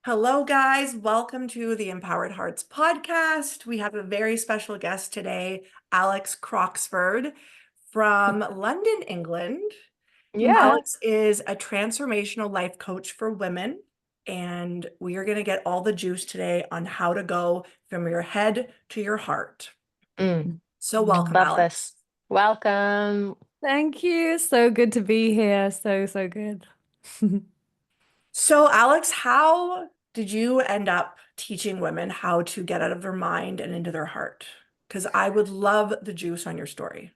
Hello, guys. Welcome to the Empowered Hearts podcast. We have a very special guest today, Alex Croxford from London, England. Yeah. Alex is a transformational life coach for women, and we are going to get all the juice today on how to go from your head to your heart. Mm, So, welcome, love Alex. this. Welcome. Thank you. So good to be here. So good. So, Alex, how did you end up teaching women how to get out of their mind and into their heart? Because I would love the juice on your story.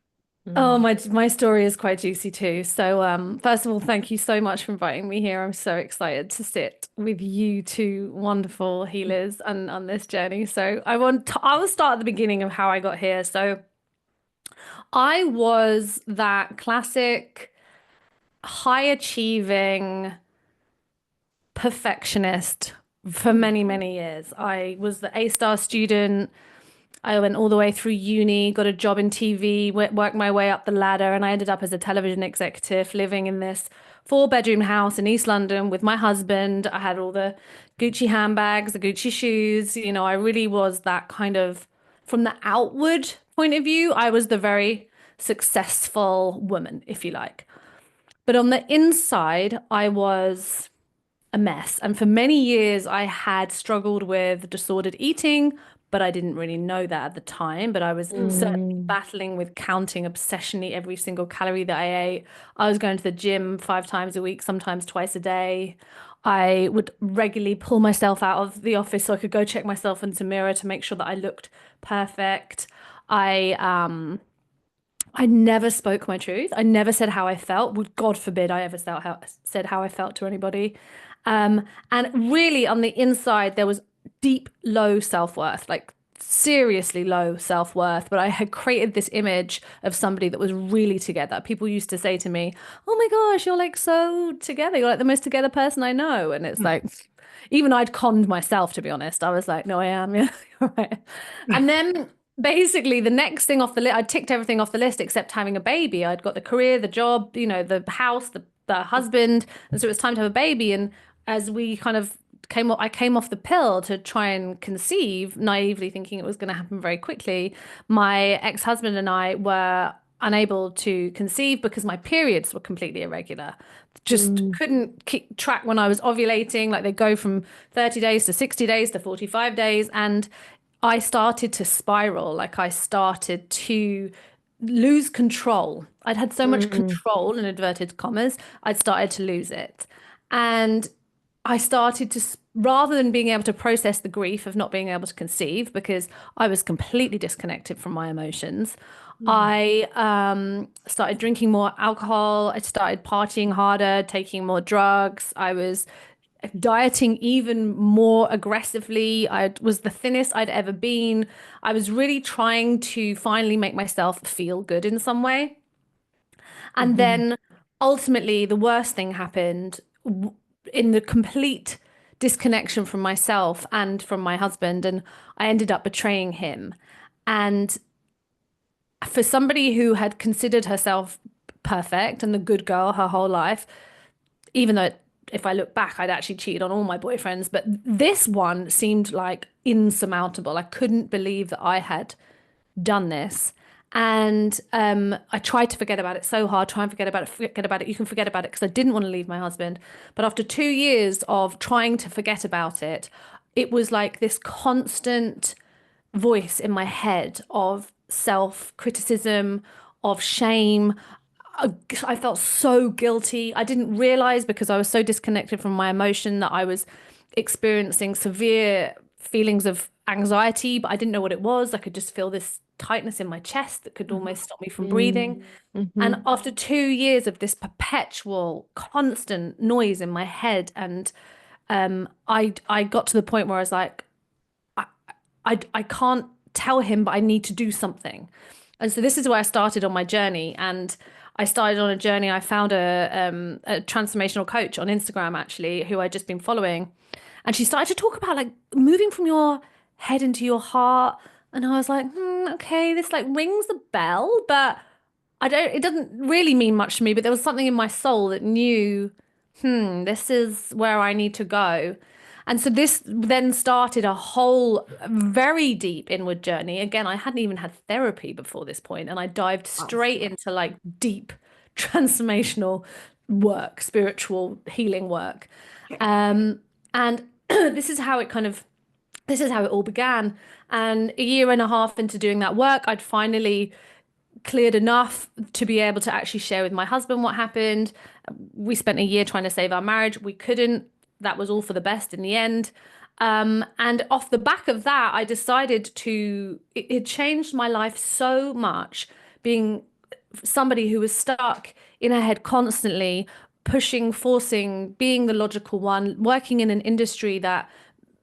Oh, Mm. my story is quite juicy too. So, first of all, thank you so much for inviting me here. I'm so excited to sit with you two wonderful healers and on this journey. So, I will start at the beginning of how I got here. So, I was that classic high achieving perfectionist for Mm, many, many years. I was the A-star student. I went all the way through uni, got a job in TV, worked my way up the ladder, and I ended up as a television executive living in this four-bedroom house in East London with my husband. I had all the Gucci handbags, the Gucci shoes. I really was that kind of, from the outward point of view, I was the very successful woman, if you like. But on the inside, I was a mess. And for many years, I had struggled with disordered eating, but I didn't really know that at the time. But I was certainly Mm. battling with counting obsessionally every single calorie that I ate. I was going to the gym 5 times a week, sometimes twice a day. I would regularly pull myself out of the office so I could go check myself into the mirror to make sure that I looked perfect. I never spoke my truth. I never said how I felt. Would God forbid I ever said how I felt to anybody. And really, on the inside, there was deep, low self-worth, like seriously low self-worth. But I had created this image of somebody that was really together. People used to say to me, "Oh my gosh, you're like so together. You're like the most together person I know." And it's mm, like, even I'd conned myself, to be honest. I was like, "No, I am." Yeah, you're right. And then basically the next thing off the list, I ticked everything off the list except having a baby. I'd got the career, the job, the house, the husband, and so it was time to have a baby. And as we kind of I came off the pill to try and conceive, naively thinking it was going to happen very quickly. My ex-husband and I were unable to conceive because my periods were completely irregular. Just Mm. couldn't keep track when I was ovulating. Like they go from 30 days to 60 days to 45 days. And I started to spiral. Like I started to lose control. I'd had so much Mm. control in inverted commas, I'd started to lose it. And I started to, rather than being able to process the grief of not being able to conceive, because I was completely disconnected from my emotions, mm, I started drinking more alcohol. I started partying harder, taking more drugs. I was dieting even more aggressively. I was the thinnest I'd ever been. I was really trying to finally make myself feel good in some way. And mhm, then ultimately, the worst thing happened in the complete disconnection from myself and from my husband. And I ended up betraying him. And for somebody who had considered herself perfect and the good girl her whole life, even though if I look back, I'd actually cheated on all my boyfriends, but this one seemed like insurmountable. I couldn't believe that I had done this. And I tried to forget about it so hard, try and forget about it, forget about it. You can forget about it because I didn't want to leave my husband. But after 2 years of trying to forget about it, it was like this constant voice in my head of self-criticism, of shame. I felt so guilty. I didn't realize because I was so disconnected from my emotion that I was experiencing severe feelings of anxiety, but I didn't know what it was. I could just feel this tightness in my chest that could mhm, almost stop me from Mm. breathing. And Mhm. after 2 years of this perpetual, constant noise in my head, and I got to the point where I was like, I can't tell him, but I need to do something. And so this is where I started on my journey. And I started on a journey. I found a transformational coach on Instagram, actually, who I'd just been following. And she started to talk about like moving from your head into your heart. And I was like, okay, this like rings a bell, but it doesn't really mean much to me. But there was something in my soul that knew, this is where I need to go. And so this then started a whole very deep inward journey. Again, I hadn't even had therapy before this point, and I dived Wow. straight into like deep transformational work, spiritual healing work. Okay. And this is how it kind of this is how it all began. And a year and a half into doing that work, I'd finally cleared enough to be able to actually share with my husband what happened. We spent a year trying to save our marriage. We couldn't. That was all for the best in the end. And off the back of that, I decided it changed my life so much being somebody who was stuck in her head constantly, pushing, forcing, being the logical one, working in an industry that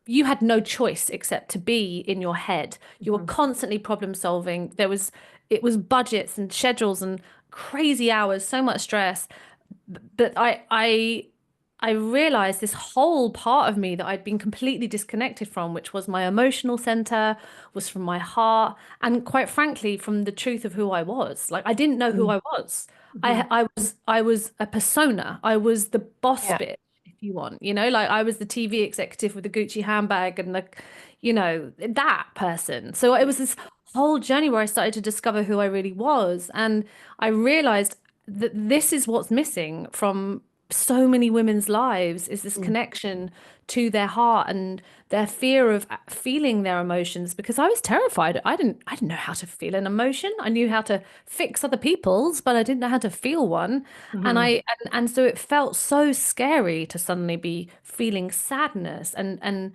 you had no choice except to be in your head. You were Mhm. constantly problem solving. It was budgets and schedules and crazy hours, so much stress. But I realized this whole part of me that I'd been completely disconnected from, which was my emotional center, was from my heart, and quite frankly, from the truth of who I was. Like I didn't know who Mm. I was. Mhm. I was a persona. I was the boss Yeah. bitch, if you want, like I was the TV executive with the Gucci handbag and that person. So it was this whole journey where I started to discover who I really was. And I realized that this is what's missing from so many women's lives is this Mm. connection to their heart and their fear of feeling their emotions because I was terrified. I didn't know how to feel an emotion. I knew how to fix other people's, but I didn't know how to feel one. And Mhm. and so it felt so scary to suddenly be feeling sadness and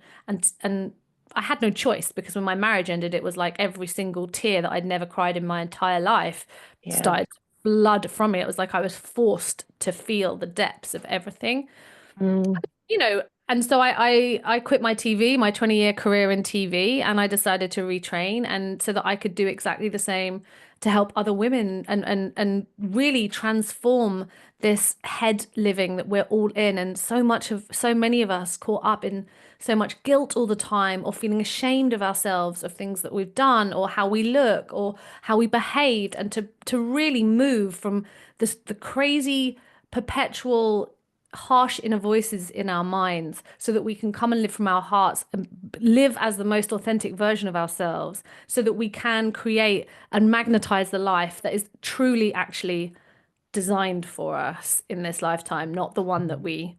I had no choice because when my marriage ended, it was like every single tear that I'd never cried in my entire life Yeah. started to flood from me. It was like I was forced to feel the depths of everything Mm. and so I quit my TV, my 20-year career in TV, and I decided to retrain and so that I could do exactly the same to help other women and really transform this head living that we're all in. And so many of us caught up in so much guilt all the time or feeling ashamed of ourselves, of things that we've done or how we look or how we behaved, and to really move from the crazy perpetual harsh inner voices in our minds so that we can come and live from our hearts and live as the most authentic version of ourselves so that we can create and magnetize the life that is truly actually designed for us in this lifetime, not the one that we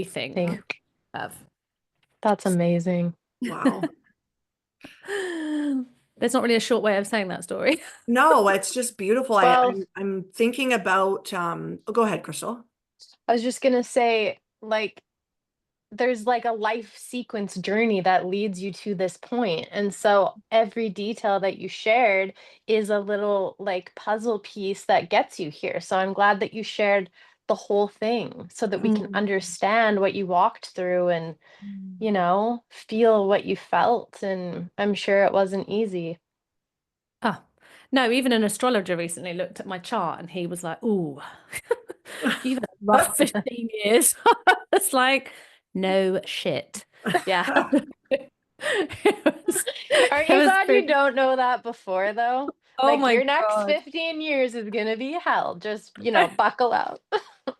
think Think of. that's amazing. Wow. There's not really a short way of saying that story. No, it's just beautiful. Well, I'm thinking about oh, go ahead, Crystal. I was just gonna say, like, there's like a life sequence journey that leads you to this point. And so every detail that you shared is a little like puzzle piece that gets you here. So I'm glad that you shared the whole thing so that we can Mm. understand what you walked through and, feel what you felt. And I'm sure it wasn't easy. Oh, no, even an astrologer recently looked at my chart and he was like, "Ooh, you've had a rough 15 years." It's like, no shit. Yeah. It was, Aren't it you was glad you pretty, don't know that before, though? oh Like my your next God. 15 years is gonna be hell. Just, buckle up.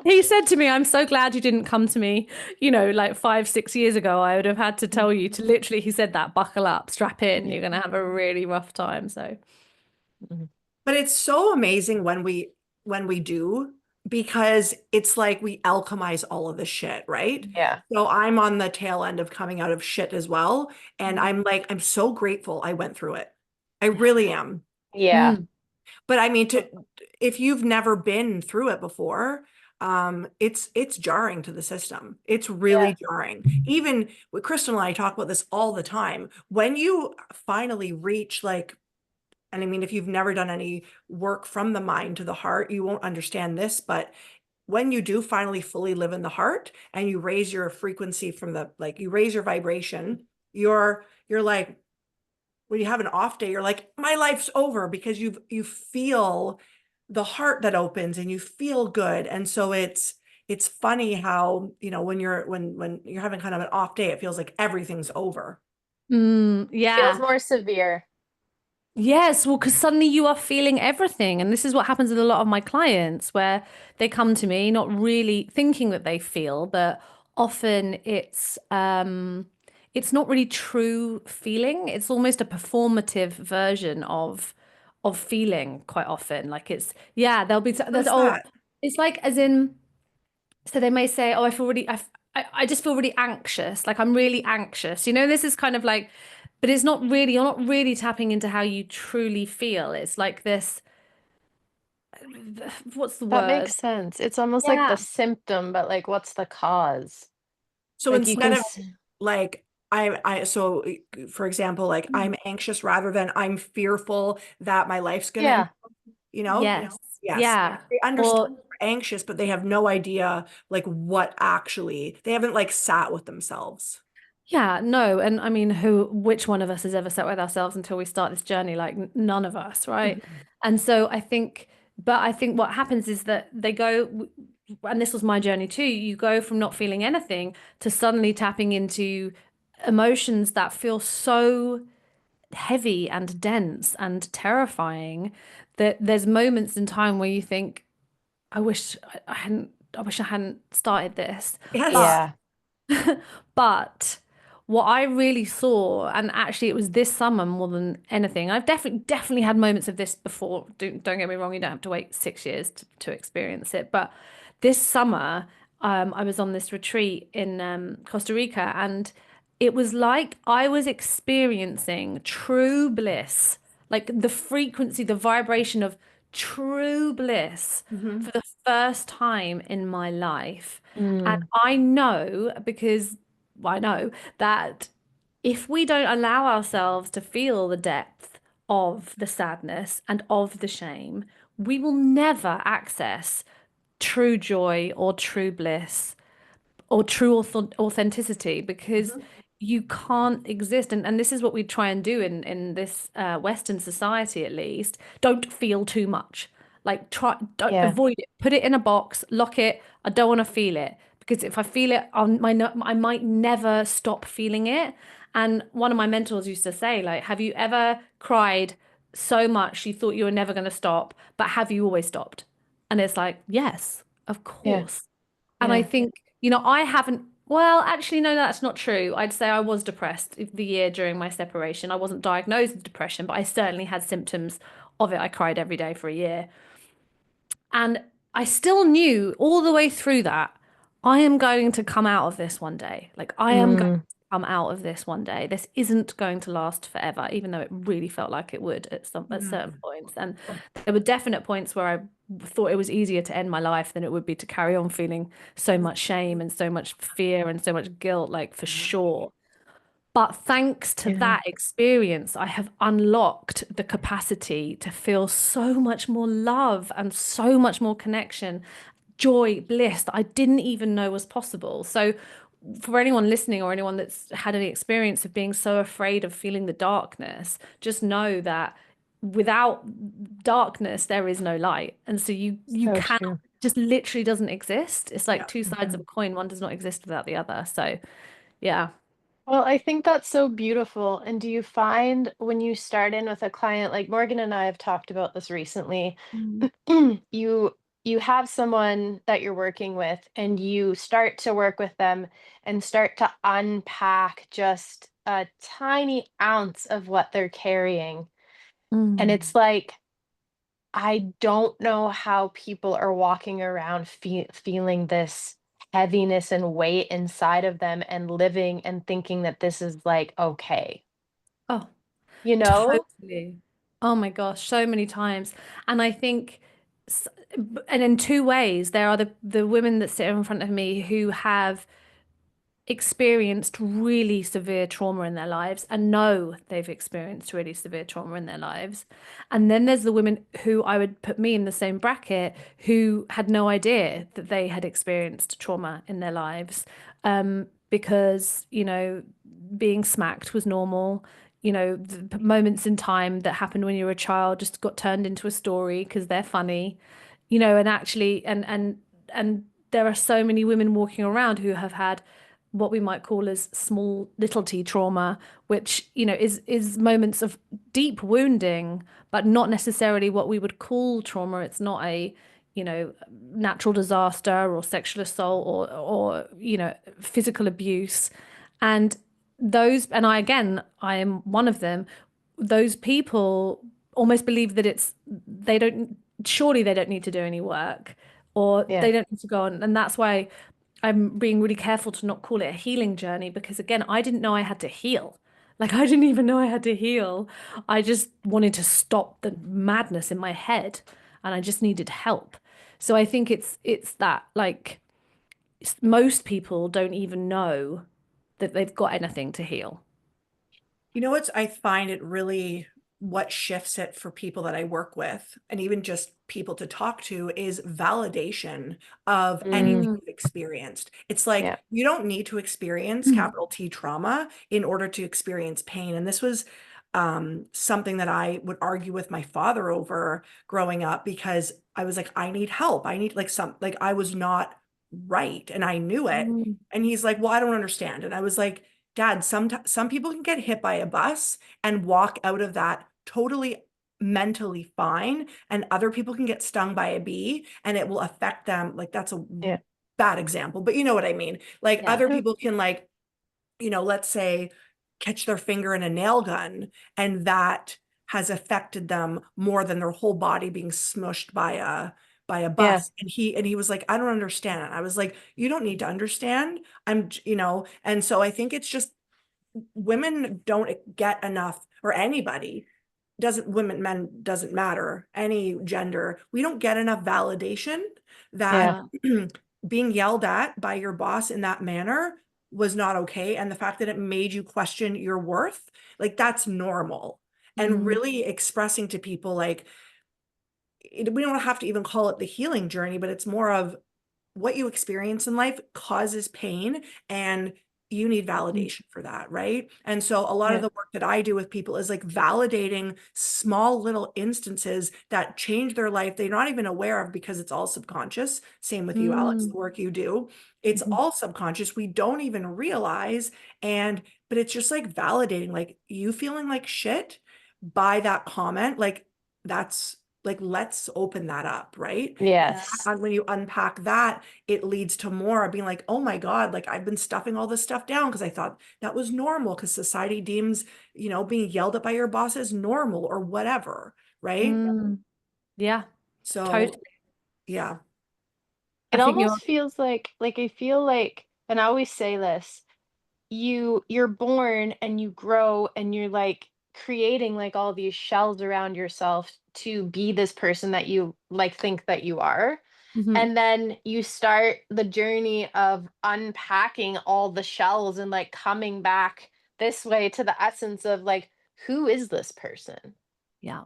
He said to me, "I'm so glad you didn't come to me, like 5, 6 years ago. I would have had to tell you to literally," he said that, buckle up, strap in. You're going to have a really rough time. So, Mhm. But it's so amazing when we do, because it's like we alchemize all of the shit, right? Yeah. So I'm on the tail end of coming out of shit as well. And I'm like, I'm so grateful I went through it. I really am. Yeah. mm, But I mean, if you've never been through it before, it's jarring to the system. It's Yeah. really jarring. Even with Crystal and I talk about this all the time. When you finally reach like, and I mean, if you've never done any work from the mind to the heart, you won't understand this, but when you do finally fully live in the heart and you raise your frequency from the, like you raise your vibration, you're like, when you have an off day, you're like, my life's over, because you feel the heart that opens and you feel good. And so it's funny how, when you're having kind of an off day, it feels like everything's over. Feels yeah. more severe. Yes, well, because suddenly you are feeling everything. And this is what happens with a lot of my clients, where they come to me not really thinking that they feel, but often it's not really true feeling. It's almost a performative version of feeling quite often. Like it's, yeah, there's, What's oh, that? it's like as in, so they may say, oh, I feel really, I just feel really anxious. Like I'm really anxious. You know, this is kind of like, but it's not really, you're not really tapping into how you truly feel. It's like this, what's the That word? makes sense. It's almost like Yeah. the symptom, but like what's the cause? So Like you instead can of like, so for example, like Mm. I'm anxious rather than I'm fearful that my life's gonna, yeah, you know? Yes. Yes. Yeah. They understand Or they're anxious, but they have no idea like what actually, they haven't like sat with themselves. yeah, no, and I mean, which one of us has ever sat with ourselves until we start this journey? Like none of us, right? Mhm. And so I think what happens is that they go, and this was my journey too. You go from not feeling anything to suddenly tapping into emotions that feel so heavy and dense and terrifying that there's moments in time where you think, I wish I hadn't, I wish I hadn't started this. But Yes. yeah, But what I really saw, and actually it was this summer more than anything, I've definitely had moments of this before. Don't get me wrong, you don't have to wait 6 years to experience it. But this summer, I was on this retreat in Costa Rica, and it was like I was experiencing true bliss, like the frequency, the vibration of true bliss Mhm. for the first time in my life. And mm, I know because I know that if we don't allow ourselves to feel the depth of the sadness and of the shame, we will never access true joy or true bliss or true authenticity because Mhm. you can't exist, and this is what we try and do in this Western society, at least. Don't feel too much. Like try, don't yeah, avoid it, put it in a box, lock it. I don't want to feel it because if I feel it on my I might never stop feeling it. And one of my mentors used to say, like, have you ever cried so much you thought you were never going to stop, but have you always stopped? And it's like, yes, of yeah, course. And I yeah, think, I haven't, well, actually, no, that's not true. I'd say I was depressed the year during my separation. I wasn't diagnosed with depression, but I certainly had symptoms of it. I cried every day for a year. And I still knew all the way through that I am going to come out of this one day. Like, I am going mm, to come out of this one day. This isn't going to last forever, even though it really felt like it would at certain Mhm. points. And there were definite points where I thought it was easier to end my life than it would be to carry on feeling so much shame and so much fear and so much guilt, like for sure. But thanks to yeah, that experience, I have unlocked the capacity to feel so much more love and so much more connection, joy, bliss that I didn't even know was possible. So, for anyone listening or anyone that's had any experience of being so afraid of feeling the darkness, just know that without darkness, there is no light. And so you so cannot, true. just literally doesn't exist. It's like Yeah. two sides of Mhm. a coin. One does not exist without the other. So, yeah. Well, I think that's so beautiful. And do you find when you start in with a client, like Morgan and I have talked about this recently, Mm. you you have someone that you're working with and you start to work with them and start to unpack just a tiny ounce of what they're carrying. And Mm. it's like, I don't know how people are walking around feeling this heaviness and weight inside of them and living and thinking that this is like okay, Oh, you know? totally. Oh my gosh, so many times. And I think, and in two ways, there are the women that sit in front of me who have experienced really severe trauma in their lives and know they've experienced really severe trauma in their lives. And then there's the women who I would put me in the same bracket who had no idea that they had experienced trauma in their lives. Because, being smacked was normal. The moments in time that happened when you were a child just got turned into a story because they're funny, and actually, and there are so many women walking around who have had what we might call as small little t trauma, which is moments of deep wounding, but not necessarily what we would call trauma. It's not a natural disaster or sexual assault or physical abuse. And I am one of them. Those people almost believe that surely they don't need to do any work, or Yeah. they don't need to go on. And that's why I'm being really careful to not call it a healing journey, because again, I didn't know I had to heal. Like, I didn't even know I had to heal. I just wanted to stop the madness in my head, and I just needed help. So I think it's that, like, most people don't even know that they've got anything to heal. You know what's, I find it really, what shifts it for people that I work with and even just people to talk to is validation of anything Mm, you've experienced. It's like yeah. you don't need to experience Mm. capital T trauma in order to experience pain. And this was something that I would argue with my father over growing up, because I was like, I need help. I need like like I was not right and I knew it. Mm. And he's like, well, I don't understand. And I was like, Dad, some people can get hit by a bus and walk out of that totally mentally fine, and other people can get stung by a bee and it will affect them. Like, that's a Yeah. bad example, but you know what I mean? Like, Yeah. other people can, like, let's say, catch their finger in a nail gun, and that has affected them more than their whole body being smushed by a Yeah. bus. And he was like, I don't understand it. I was like, you don't need to understand. And so I think it's just women don't get enough, or anybody, doesn't women, men, doesn't matter, any gender, we don't get enough validation that Yeah. Yeah. being yelled at by your boss in that manner was not okay. And the fact that it made you question your worth, like, that's normal. And Mm. really expressing to people, like, we don't have to even call it the healing journey, but it's more of what you experience in life causes pain, and you need Mm. validation for that, right? And so a lot of Yeah. the work that I do with people is like validating small little instances that change their life they're not even aware of, because it's all subconscious. Same with you, Alex, Mm. the work you do, it's Mhm. all subconscious, we don't even realize. And but it's just like validating, like, you feeling like shit by that comment, like, that's like, let's open that up, right? Yes. And when you unpack that, it leads to more of being like, oh my God, like, I've been stuffing all this stuff down because I thought that was normal, because society deems, being yelled at by your boss as normal or whatever, right? Mm. Yeah, So totally. yeah. It I think you're almost feels like I feel like, and I always say this, you're born and you grow and you're like creating like all these shells around yourself to be this person that you like think that you are. Mhm. And then you start the journey of unpacking all the shells and like coming back this way to the essence of like, who is this person? Yeah.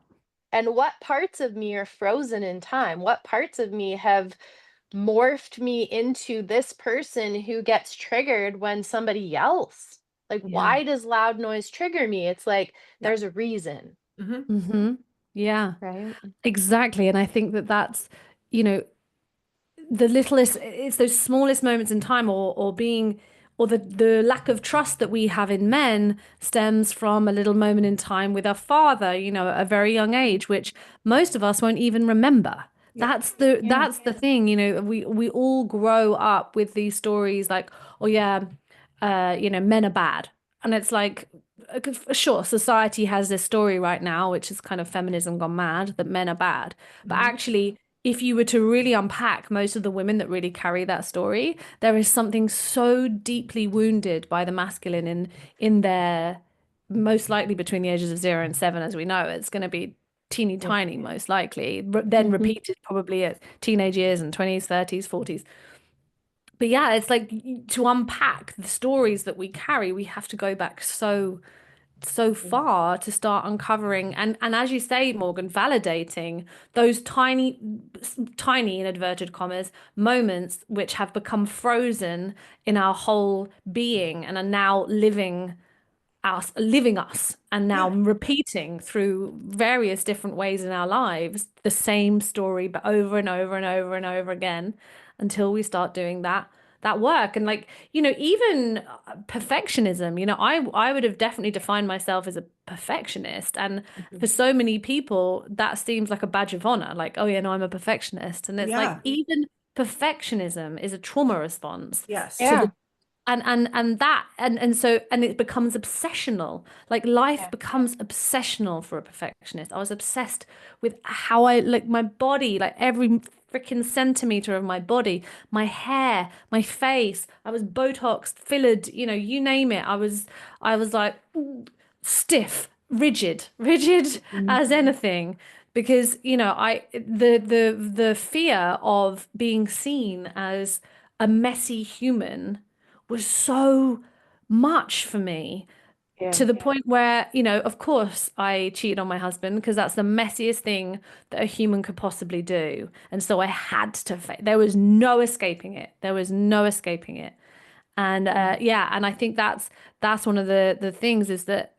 And what parts of me are frozen in time? What parts of me have morphed me into this person who gets triggered when somebody yells? Like, Yeah. why does loud noise trigger me? It's like Yeah. there's a reason, Hmm. Hmm. Yeah, right? exactly. And I think that that's, you know, the littlest, it's those smallest moments in time, or being, or the lack of trust that we have in men stems from a little moment in time with our father, at a very young age, which most of us won't even remember. Yeah. Yeah. That's the thing, we all grow up with these stories like, oh yeah, men are bad. And it's like, sure, society has this story right now, which is kind of feminism gone mad, that men are bad. But Hmm. actually, if you were to really unpack most of the women that really carry that story, there is something so deeply wounded by the masculine in their, most likely between the ages of 0 and 7, as we know. It's going to be teeny Yeah. tiny, most likely, then Hmm. repeated probably at teenage years and 20s, 30s, 40s. But yeah, it's like, to unpack the stories that we carry, we have to go back so far to start uncovering, and as you say, Morgan, validating those tiny, in inverted commas, moments which have become frozen in our whole being and are now living us, and now Yeah. repeating through various different ways in our lives the same story, but over and over and over and over again, until we start doing that that work. And like, you know, even perfectionism, you know, I would have definitely defined myself as a perfectionist. And for so many people, that seems like a badge of honor. Like, oh yeah, no, I'm a perfectionist. And it's like, Yeah. even perfectionism is a trauma response Yes. to the Yeah. and so it becomes obsessional. Like life Yeah. becomes obsessional for a perfectionist. I was obsessed with how I like my body, like every freaking centimeter of my body, my hair, my face. I was Botoxed, fillered, you know, you name it. I was like stiff, rigid as anything. Because, you know, the fear of being seen as a messy human was so much for me, to Yeah. the point where, you know, of course I cheated on my husband because that's the messiest thing that a human could possibly do. And so I had to, there was no escaping it. There was no escaping it. And yeah, and I think that's one of the things, is that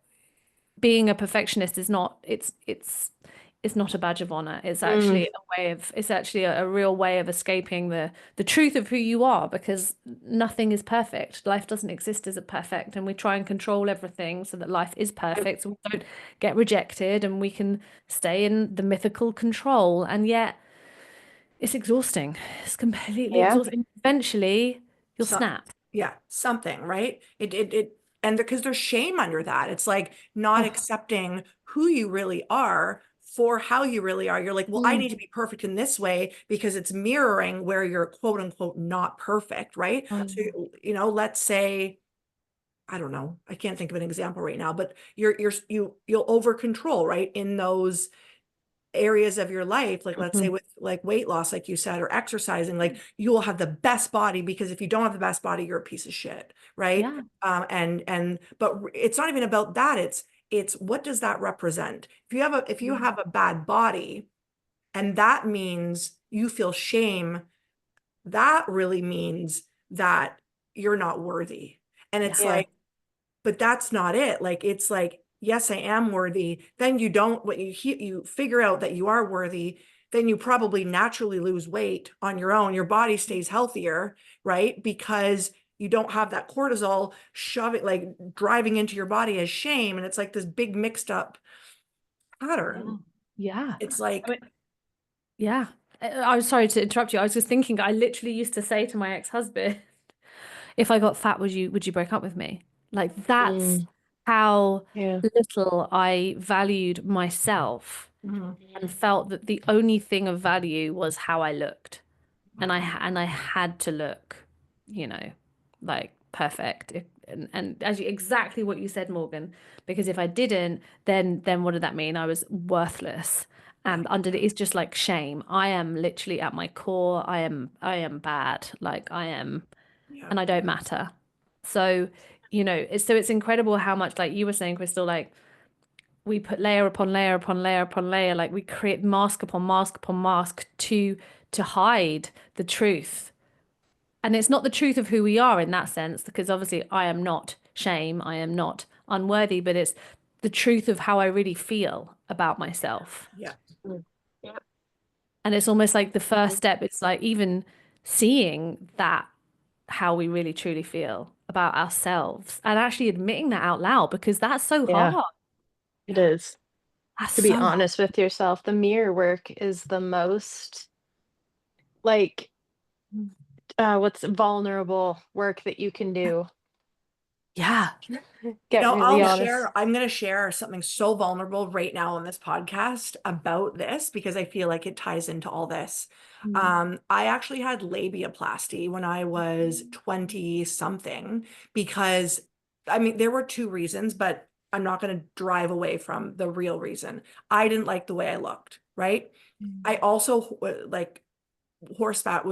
being a perfectionist is not, it's not a badge of honor. It's Mm, actually a way of, it's actually a real way of escaping the truth of who you are, because nothing is perfect. Life doesn't exist as a perfect, and we try and control everything so that life is perfect, so we don't get rejected and we can stay in the mythical control. And yet it's exhausting. It's completely yeah. exhausting. Eventually you'll So, snap. yeah, something, right? And because there's shame under that. It's like not Oh, accepting who you really are for how you really are. You're like, well, I need to mm, be perfect in this way because it's mirroring where you're quote unquote not perfect, right? oh, So, you know, let's say, I don't know, I can't think of an example right now, but you'll over control, right? In those areas of your life, like let's say Mhm. with like weight loss, like you said, or exercising, like you will have the best body, because if you don't have the best body, you're a piece of shit, right? yeah, But it's not even about that. It's what does that represent? If you have a bad body, and that means you feel shame, that really means that you're not worthy. And yeah, it's Yeah. like, but that's not it. Like, it's like, yes, I am worthy. Then you don't, what you figure out that you are worthy, then you probably naturally lose weight on your own. Your body stays healthier, right? Because you don't have that cortisol shoving, like driving into your body as shame. And it's like this big mixed up yeah, pattern. yeah. It's I like, mean, yeah. I was sorry to interrupt you. I was just thinking, I literally used to say to my ex-husband, if I got fat, would you break up with me? Like that's Mm, how yeah. little I valued myself, mhm, and felt that the only thing of value was how I looked. And wow. I had to look, you know, like perfect. And as exactly what you said, Morgan, because if I didn't, then what did that mean? I was worthless. Yeah. And under it is just like shame. I am literally at my core. I am bad. Like I am, Yeah. and I don't matter. So, you know, it's incredible how much, like you were saying, Crystal, like we put layer upon layer upon layer upon layer, like we create mask upon mask upon mask to hide the truth. And it's not the truth of who we are in that sense, because obviously I am not shame, I am not unworthy, but it's the truth of how I really feel about myself. Yeah. Mm, yeah. And it's almost like the first step, it's like even seeing that, how we really truly feel about ourselves, and actually admitting that out loud, because that's so Yeah. hard. It is. That's To be so hard. honest with yourself, the mirror work is the most like what's vulnerable work that you can do. Yeah. You Get know, really honest. I'm going to share something so vulnerable right now on this podcast about this because I feel like it ties into all this. Mm. I actually had labiaplasty when I was 20 something because, I mean, there were two reasons, but I'm not going to drive away from the real reason. I didn't like the way I looked, right? I also like horseback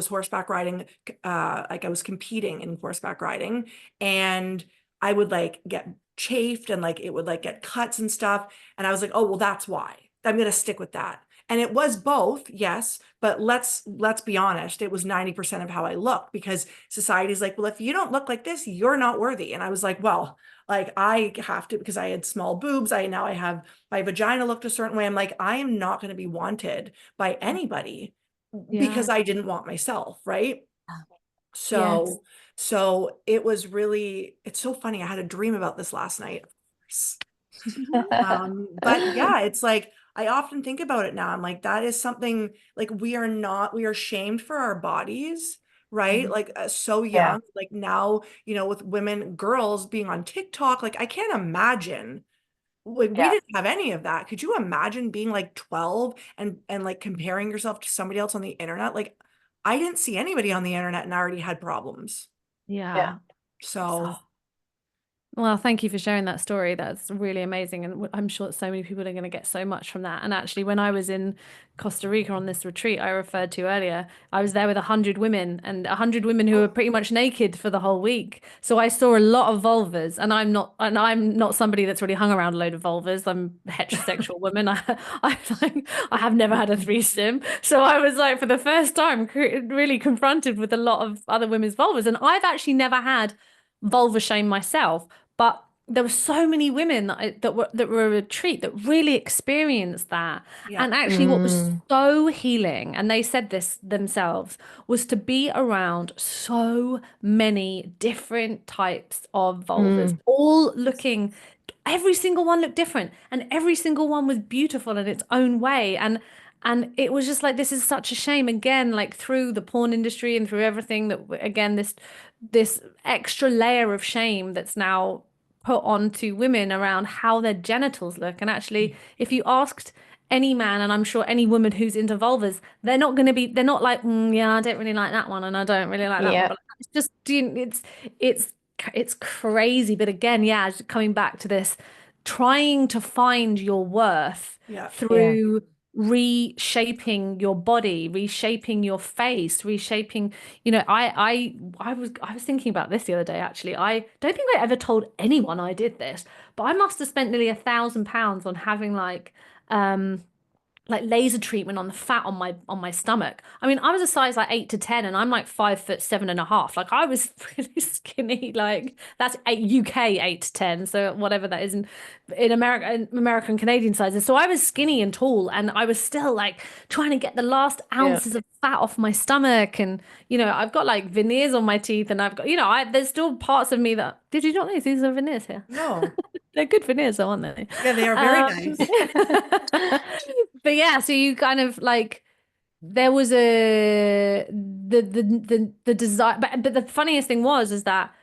riding, like I was competing in horseback riding, and I would like get chafed and like it would like get cuts and stuff, and I was like, oh well, that's why I'm going to stick with that. And it was both, yes, but let's be honest, it was 90% of how I look, because society's like, well, if you don't look like this, you're not worthy. And I was like, well, like I have to, because I had small boobs, I have my vagina looked a certain way. I'm like, I am not going to be wanted by anybody Yeah. because I didn't want myself, right? Yeah. So So it was really, it's so funny. I had a dream about this last night, of course. But yeah, it's like I often think about it now. I'm like, that is something like we are shamed for our bodies, right? Mhm. Like so Yeah. young, like now, with women, girls being on TikTok, like I can't imagine. Like we Yeah. didn't have any of that. Could you imagine being like 12 and like comparing yourself to somebody else on the internet? Like I didn't see anybody on the internet and I already had problems. Yeah. Yeah. So Well, thank you for sharing that story. That's really amazing. And I'm sure so many people are going to get so much from that. And actually, when I was in Costa Rica on this retreat I referred to earlier, I was there with 100 women and 100 women who were oh, pretty much naked for the whole week. So I saw a lot of vulvas, and I'm not somebody that's really hung around a load of vulvas. I'm a heterosexual woman. I have never had a threesome. So I was like, for the first time, really confronted with a lot of other women's vulvas. And I've actually never had vulva shame myself. But there were so many women that were a retreat that really experienced that. yeah. And actually, what was Mm. so healing, and they said this themselves, was to be around so many different types of vulvas, Mm. all looking, every single one looked different, and every single one was beautiful in its own way. And it was just like, this is such a shame. Again, like through the porn industry and through everything that, again, this extra layer of shame that's now put onto women around how their genitals look. And actually, if you asked any man, and I'm sure any woman who's into vulvas, they're not like, yeah, I don't really like that one, and I don't really like that one. Yeah. But it's just, it's, it's crazy. But again, yeah, coming back to this, trying to find your worth Yeah. Yeah. through reshaping your body, reshaping your face, reshaping, I was thinking about this the other day, actually. I don't think I ever told anyone I did this, but I must have spent nearly £1,000 on having like laser treatment on the fat on my stomach. I mean, I was a size like 8 to 10, and I'm like 5'7.5". Like I was really skinny. Like that's UK 8 to 10, so whatever that is in America, in American Canadian sizes. So I was skinny and tall, and I was still like trying to get the last Yeah. ounces of fat off my stomach. And I've got like veneers on my teeth, and I've got there's still parts of me that, did you not know these are veneers here? No. They're good veneers, though, aren't they? Yeah, they are very nice. But yeah, so you kind of like, there was the desire, but the funniest thing was is that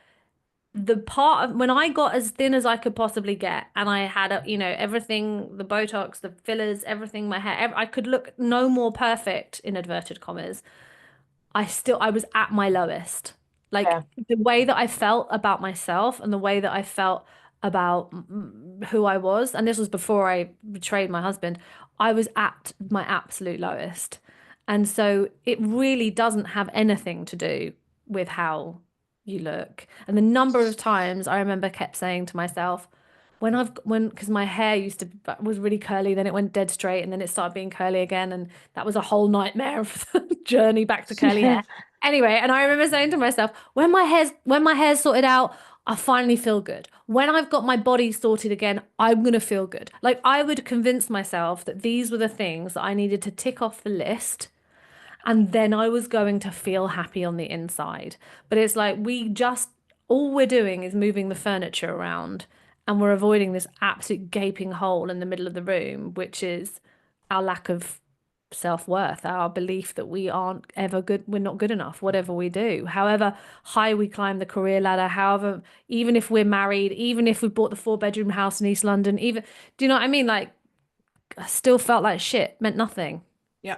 the part of when I got as thin as I could possibly get, and I had everything, the Botox, the fillers, everything, my hair, I could look no more perfect in inverted commas. I was at my lowest. Like Yeah. the way that I felt about myself and the way that I felt about who I was, and this was before I betrayed my husband, I was at my absolute lowest. And so it really doesn't have anything to do with how you look. And the number of times I remember kept saying to myself, because my hair was really curly, then it went dead straight, and then it started being curly again, and that was a whole nightmare of the journey back to curly hair. Anyway, and I remember saying to myself, when my hair's sorted out, I finally feel good. When I've got my body sorted again, I'm gonna feel good. Like I would convince myself that these were the things that I needed to tick off the list, and then I was going to feel happy on the inside. But it's like all we're doing is moving the furniture around, and we're avoiding this absolute gaping hole in the middle of the room, which is our lack of self-worth, our belief that we aren't ever good, we're not good enough, whatever we do, however high we climb the career ladder, however, even if we're married, even if we bought the 4-bedroom house in East London, even, do you know what I mean? Like, I still felt like shit, meant nothing. Yeah.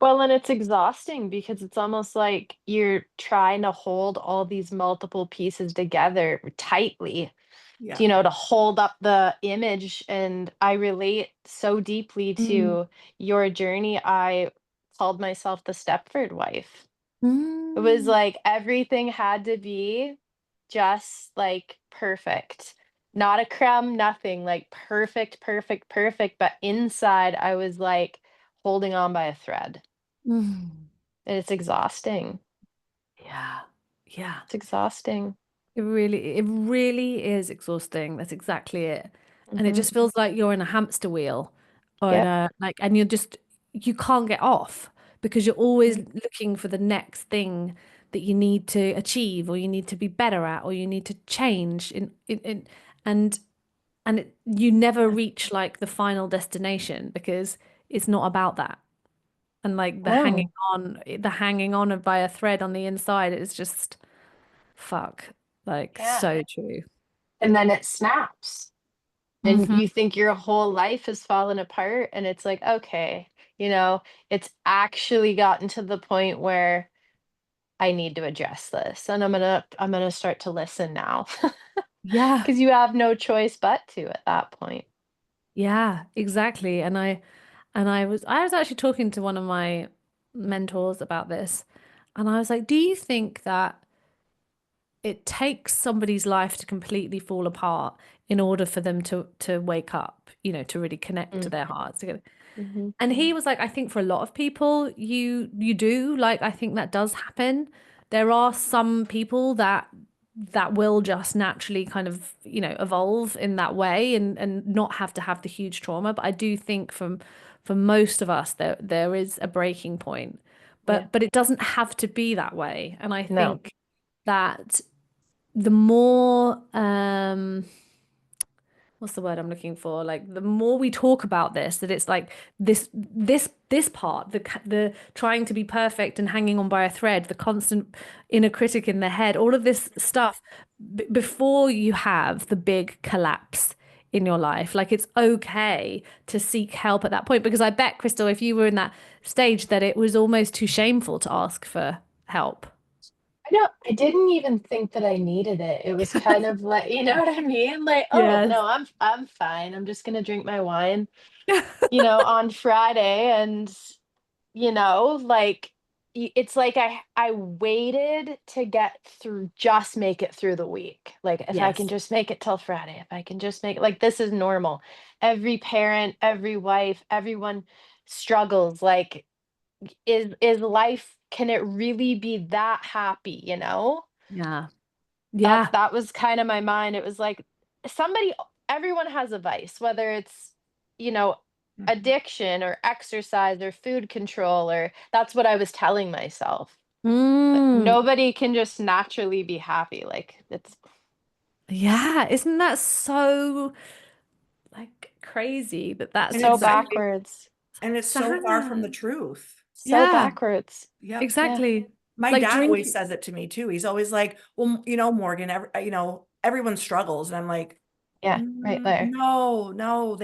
Well, and it's exhausting because it's almost like you're trying to hold all these multiple pieces together tightly, Yeah. to hold up the image. And I relate so deeply Mm. to your journey. I called myself the Stepford wife. It was Mm. like everything had to be just like perfect. Not a crumb, nothing, like perfect, perfect, perfect. But inside, I was like holding on by a thread. Mm. And it's exhausting. Yeah. Yeah. It's exhausting. It really is exhausting. That's exactly it. And it Hmm. just feels like you're in a hamster wheel, or in Yep. a like, and you can't get off because you're always looking for the next thing that you need to achieve, or you need to be better at, or you need to change and you never reach like the final destination because it's not about that. And like No. the hanging on by a thread on the inside is just fuck. Like Yeah. so true. And then it snaps. And Hmm. you think your whole life has fallen apart, and it's like, okay, it's actually gotten to the point where I need to address this, and I'm gonna start to listen now. Yeah. Because you have no choice but to at that point. Yeah, exactly. And I was actually talking to one of my mentors about this, and I was like, do you think that it takes somebody's life to completely fall apart in order for them to wake up, to really connect to Mm. their hearts? Hmm. And he was like, I think for a lot of people, you do. Like, I think that does happen. There are some people that will just naturally kind of, evolve in that way and not have to have the huge trauma. But I do think for most of us, there is a breaking point. Yeah. But it doesn't have to be that way. And I No. think that the more what's the word I'm looking for? Like the more we talk about this, that it's like this part, the trying to be perfect and hanging on by a thread, the constant inner critic in the head, all of this stuff before you have the big collapse in your life. Like it's okay to seek help at that point, because I bet, Crystal, if you were in that stage, that it was almost too shameful to ask for help. I didn't even think that I needed it. It was kind of like, you know what I mean? Like, oh Yes. no, I'm fine. I'm just gonna drink my wine, on Friday, and like it's like I waited to get through, just make it through the week. Like if I can Yes. just make it till Friday, if I can just make it, like this is normal. Every parent, every wife, everyone struggles. Like is life, can it really be that happy, Yeah. That Yeah. that was kind of my mind. It was like somebody everyone has a vice, whether it's, you know, Mhm. addiction or exercise or food control, or that's what I was telling myself. But Mm. nobody can just naturally be happy. Like it's Yeah, isn't that so like crazy that that's And so it's so exactly backwards. and it's so far from the sad. truth. So Yeah, backwards. Yep. Yeah. exactly. My Like dad always drinking. says it to me too. He's always like, "Well, Morgan, everyone struggles." And I'm like, Yeah, right there. No, no,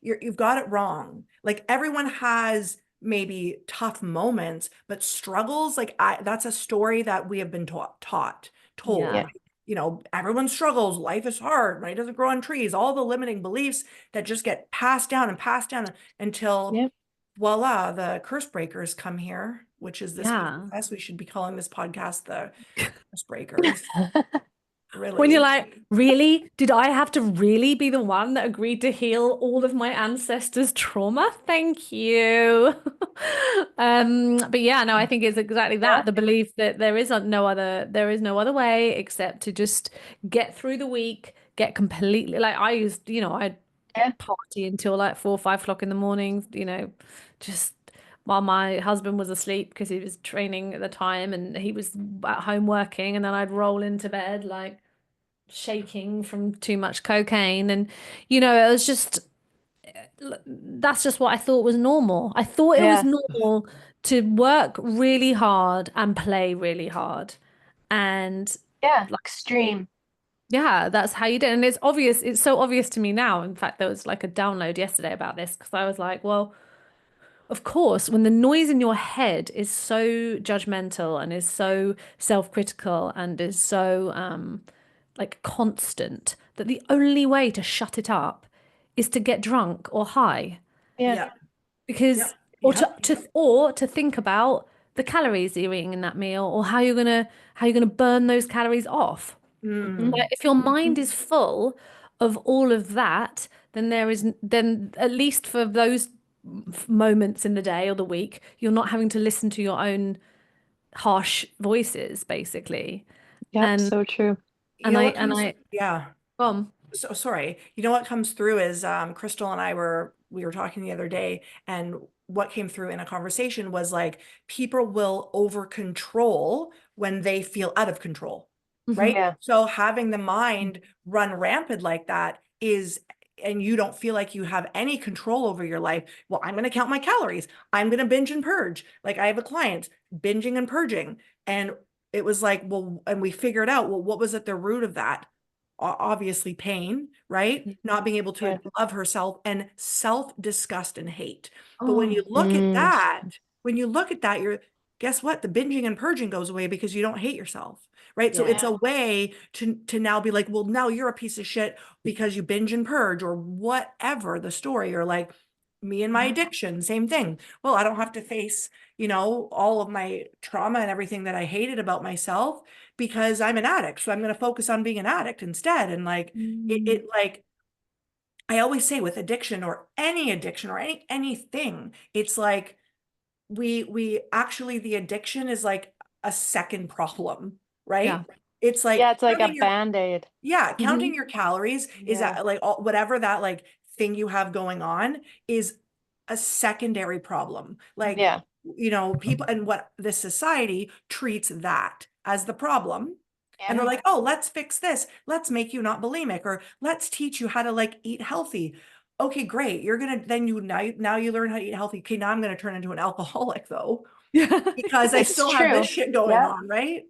you've got it wrong. Like everyone has maybe tough moments, but struggles, that's a story that we have been Yeah. told. Yeah. Everyone struggles, life is hard, money doesn't grow on trees, all the limiting beliefs that just get passed down until Yep. voila, the curse breakers come here, which is this week's Yeah. guest. We should be calling this podcast the curse breakers. When you're Really. like, really? Did I have to really be the one that agreed to heal all of my ancestors' trauma? Thank you. But yeah, no, I think it's exactly Yeah. that, the belief that there is no other way except to just get through the week, get completely like I used, I'd Yeah. party until like 4 or 5 o'clock in the morning, just while my husband was asleep because he was training at the time and he was at home working, and then I'd roll into bed like shaking from too much cocaine. And it was just that's just what I thought was normal. I thought it was Yeah. normal to work really hard and play really hard, and Yeah. like, Extreme. yeah, that's how you did. And it's so obvious to me now. In fact, there was like a download yesterday about this because I was like, well, of course, when the noise in your head is so judgmental and is so self-critical and is so like constant, that the only way to shut it up is to get drunk or high, Yeah. Yeah. because Yep. Yep. or to think about the calories that you're eating in that meal, or how you're gonna burn those calories off. Hmm. Mm. Like, if your Mhm. mind is full of all of that, then at least for those moments in the day or the week, you're not having to listen to your own harsh voices, basically. Yep. And So true. You know what and comes, I yeah. um So sorry. You know what comes through is Crystal and we were talking the other day, and what came through in a conversation was like people will over control when they feel out of control, Mhm. right? Yeah. So having the mind run rampant like that is, and you don't feel like you have any control over your life. Well, I'm going to count my calories. I'm going to binge and purge. Like I have a client binging and purging. And it was like, well, and we figured out, well, what was at the root of that? Obviously pain, right? Not being able Yeah. to love herself and self-disgust and hate. But when you Oh, look at Mm. that, when you look at that, you're, guess what? The binging and purging goes away because you don't hate yourself, right? So it's yeah. a way to now be like, well, now you're a piece of shit because you binge and purge or whatever the story, or like me and my addiction, same thing. Well, I don't have to face, all of my trauma and everything that I hated about myself because I'm an addict. So I'm going to focus on being an addict instead. And like Mm. like I always say with addiction or anything, it's like we actually, the addiction is like a second problem, Yeah. right? It's Yeah, like it's like a counting your, band-aid. yeah, Mhm. counting your calories is Yeah. that like whatever that like thing you have going on is a secondary problem. Like, Yeah. people and what this society treats that as the problem. And they're Yeah. like, oh, let's fix this. Let's make you not bulimic, or let's teach you how to like eat healthy. Okay, great. You're gonna then you now you learn how to eat healthy. Okay, now I'm gonna turn into an alcoholic though, Yeah. because I It's still have this true. shit going Yep. on, right?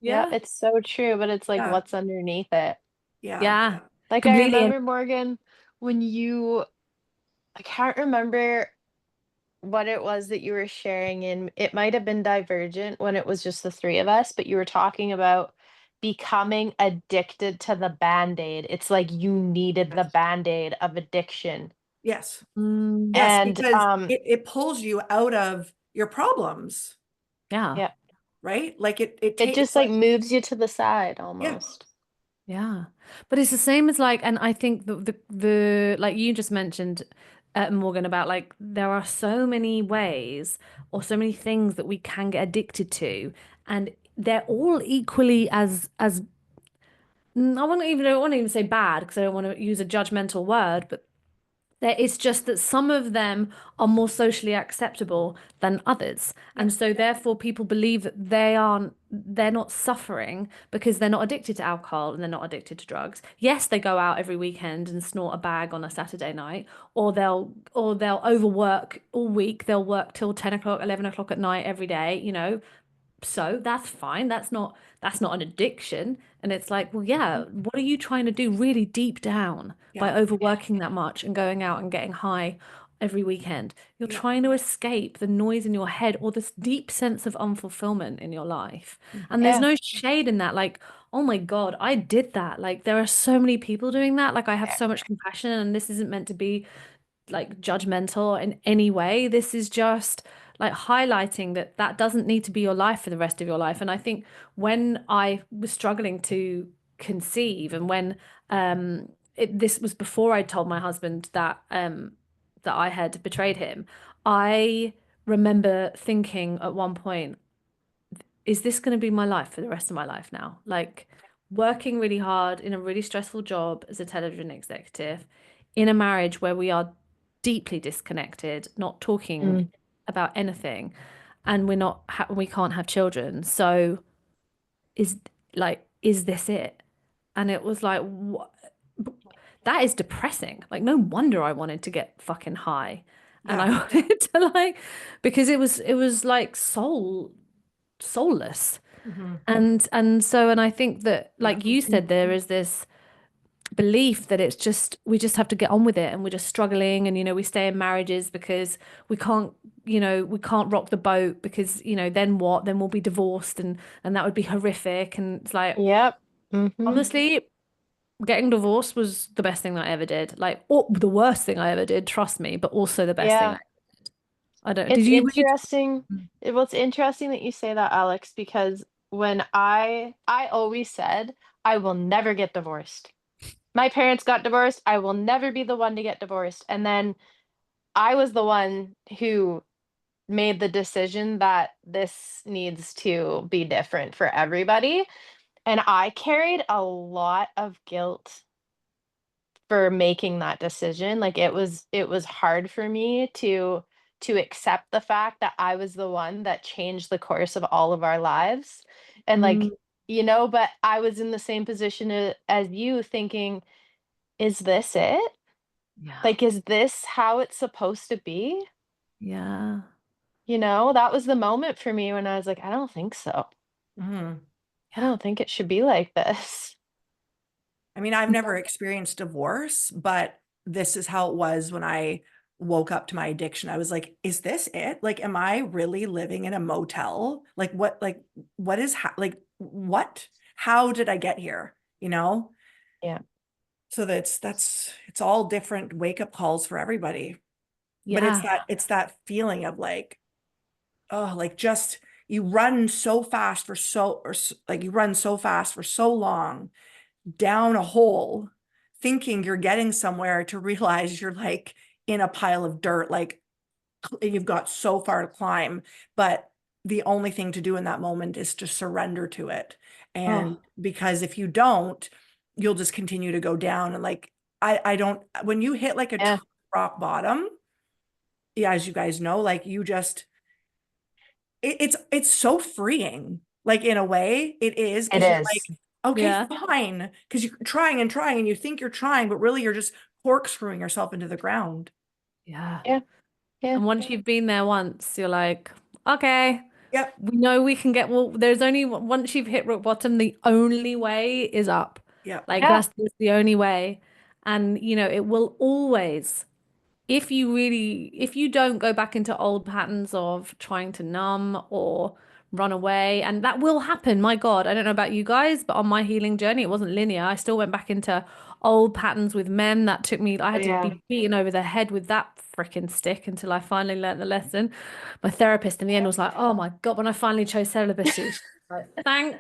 Yep, Yeah. it's so true, but it's like Yeah, what's underneath it. yeah, Yeah. Like I Completely. remember Morgan when I can't remember what it was that you were sharing, and it might have been Divergent when it was just the three of us, but you were talking about becoming addicted to the Band-Aid. It's like you needed the Band-Aid of addiction. yes, Mm, yes, And because it pulls you out of your problems, yeah. yeah, right? Like it it takes, just like moves you to the side yeah, almost. Yeah. But it's the same as like, and I think the like you just mentioned, Morgan, about like there are so many ways or so many things that we can get addicted to, and they're all equally as I don't want to even say bad because I don't want to use a judgmental word, but it's just that some of them are more socially acceptable than others. yeah, And so therefore people believe that they're not suffering because they're not addicted to alcohol and they're not addicted to drugs. Yes, they go out every weekend and snort a bag on a Saturday night, or they'll overwork all week. They'll work till 10 o'clock, 11 o'clock at night every day, so that's fine. That's not an addiction. And it's like, well, yeah, what are you trying to do really deep down by yeah, overworking that much and going out and getting high every weekend? You're yeah, trying to escape the noise in your head or this deep sense of unfulfillment in your life. mhm, And there's Yeah. no shade in that. Like, oh my God, I did that. Like, there are so many people doing that. Like, I have so much compassion, and this isn't meant to be like judgmental in any way. This is just like highlighting that that doesn't need to be your life for the rest of your life. And I think when I was struggling to conceive, and when this was before I told my husband that I had betrayed him, I remember thinking at one point, is this going to be my life for the rest of my life now? Like working really hard in a really stressful job as a television executive, in a marriage where we are deeply disconnected, not talking Mm. about anything, and we can't have children. So is is this it? And it was like, what? That is depressing. Like, no wonder I wanted to get fucking high. And I yeah, wanted to like, because it was like soulless. mhm, And I think that, yeah, like you said, there is this belief that it's just we just have to get on with it, and we're just struggling, and we stay in marriages because we can't rock the boat because then what? Then we'll be divorced, and that would be horrific. And it's like, Yep. Hmm. honestly, getting divorced was the best thing that I ever did. Like, or the worst thing I ever did, trust me, but also the best thing. Yeah. I don't. Did It's you read? interesting. Well, it's interesting that you say that, Alex, because when I always said I will never get divorced. My parents got divorced. I will never be the one to get divorced. And then I was the one who made the decision that this needs to be different for everybody. And I carried a lot of guilt for making that decision. Like it was hard for me to accept the fact that I was the one that changed the course of all of our lives. And like, Mm, but I was in the same position as you thinking, is this it? yeah. Like, is this how it's supposed to be? Yeah. That was the moment for me when I was like, I don't think so. Mhm. I Yeah. don't think it should be like this. I mean, I've never experienced divorce, but this is how it was when I woke up to my addiction. I was like, is this it? Like, am I really living in a motel? What is, like, what? How did I get here? You know? Yeah. So it's all different wake up calls for everybody. But Yeah. it's that feeling of like, oh, like just you run so fast for so, like you run so fast for so long down a hole thinking you're getting somewhere to realize you're like in a pile of dirt, like you've got so far to climb, but the only thing to do in that moment is to surrender to it. And Oh, because if you don't, you'll just continue to go down. And like I don't, when you hit like a Yeah. rock bottom, yeah, as you guys know, like you just it's so freeing. Like in a way, it is It because you're is. like, okay, yeah. fine. Because you're trying and trying and you think you're trying, but really you're just corkscrewing yourself into the ground. Yeah. Yeah. Yeah. And once you've been there once, you're like, okay, Yep. we know we can get, well, there's only, once you've hit rock bottom, the only way is up. Yep. Like Yeah. that's the only way. And, it will always, if you don't go back into old patterns of trying to numb or run away, and that will happen, my God, I don't know about you guys, but on my healing journey, it wasn't linear. I still went back into old patterns with men that took me, I had to Yeah. be beaten over the head with that freaking stick until I finally learned the lesson. My therapist in the end was like, oh my God, when I finally chose celibacy, she was like, thank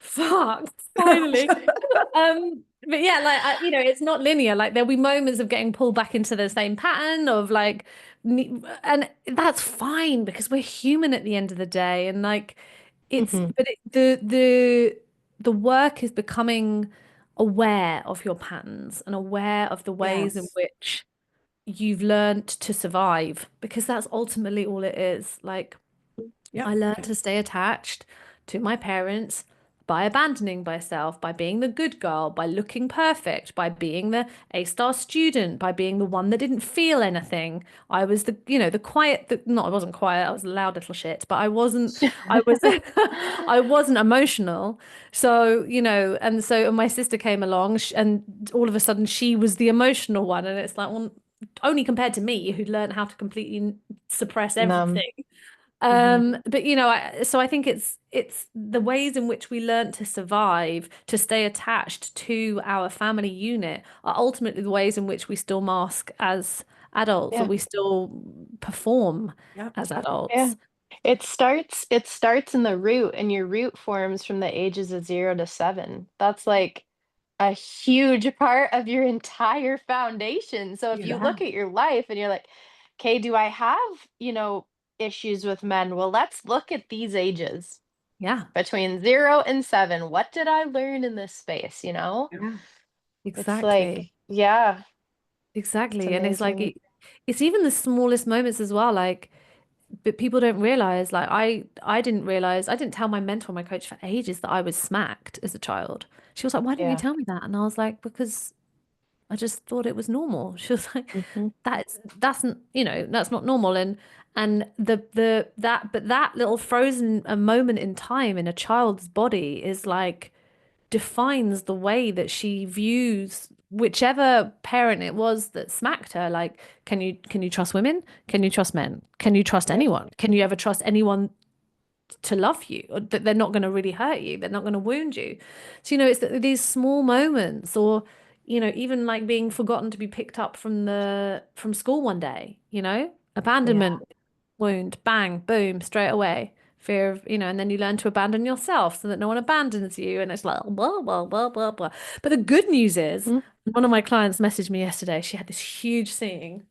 fuck, finally. But yeah, like it's not linear. Like there'll be moments of getting pulled back into the same pattern of like, and that's fine because we're human at the end of the day. And like, Hmm. the work is becoming aware of your patterns and aware of the ways in Yes. which you've learned to survive because that's ultimately all it is. Like I Yep. learned to stay attached to my parents by abandoning myself, by being the good girl, by looking perfect, by being the A-star student, by being the one that didn't feel anything. I was the quiet, not, I wasn't quiet, I was a loud little shit, but I was, I wasn't emotional. So, and my sister came along and all of a sudden she was the emotional one. And it's like, well, only compared to me, who'd learned how to completely suppress Numb. everything. Hmm. But so I think it's the ways in which we learn to survive, to stay attached to our family unit are ultimately the ways in which we still mask as adults or Yeah. we still perform Yep. as Yeah. adults. It starts in the root, and your root forms from the ages of 0 to 7. That's like a huge part of your entire foundation. So if you Yeah. look at your life and you're like, okay, do I have, issues with men? Well, let's look at these ages Yeah. between 0 and 7. What did I learn in this space? Yeah. It's like, Exactly. yeah, it's Exactly. And it's like amazing. it's even the smallest moments as well. Like but people don't realize like I didn't realize I didn't tell my mentor, my coach for ages that I was smacked as a child. She was like, why didn't you Yeah. tell me that? And I was like, because I just thought it was normal. She was like, Hmm. that's not normal. And that little frozen a moment in time in a child's body is like defines the way that she views whichever parent it was that smacked her. Like, can you trust women? Can you trust men? Can you trust Yep. anyone? Can you ever trust anyone to love you or that they're not going to really hurt you? They're not going to wound you. So, it's these small moments or, even like being forgotten to be picked up from school one day, Yeah. abandonment wound, bang, boom, straight away. Fear of, and then you learn to abandon yourself so that no one abandons you. And it's like, blah, blah, blah, blah, blah. But the good news is, Mhm. one of my clients messaged me yesterday. She had this huge thing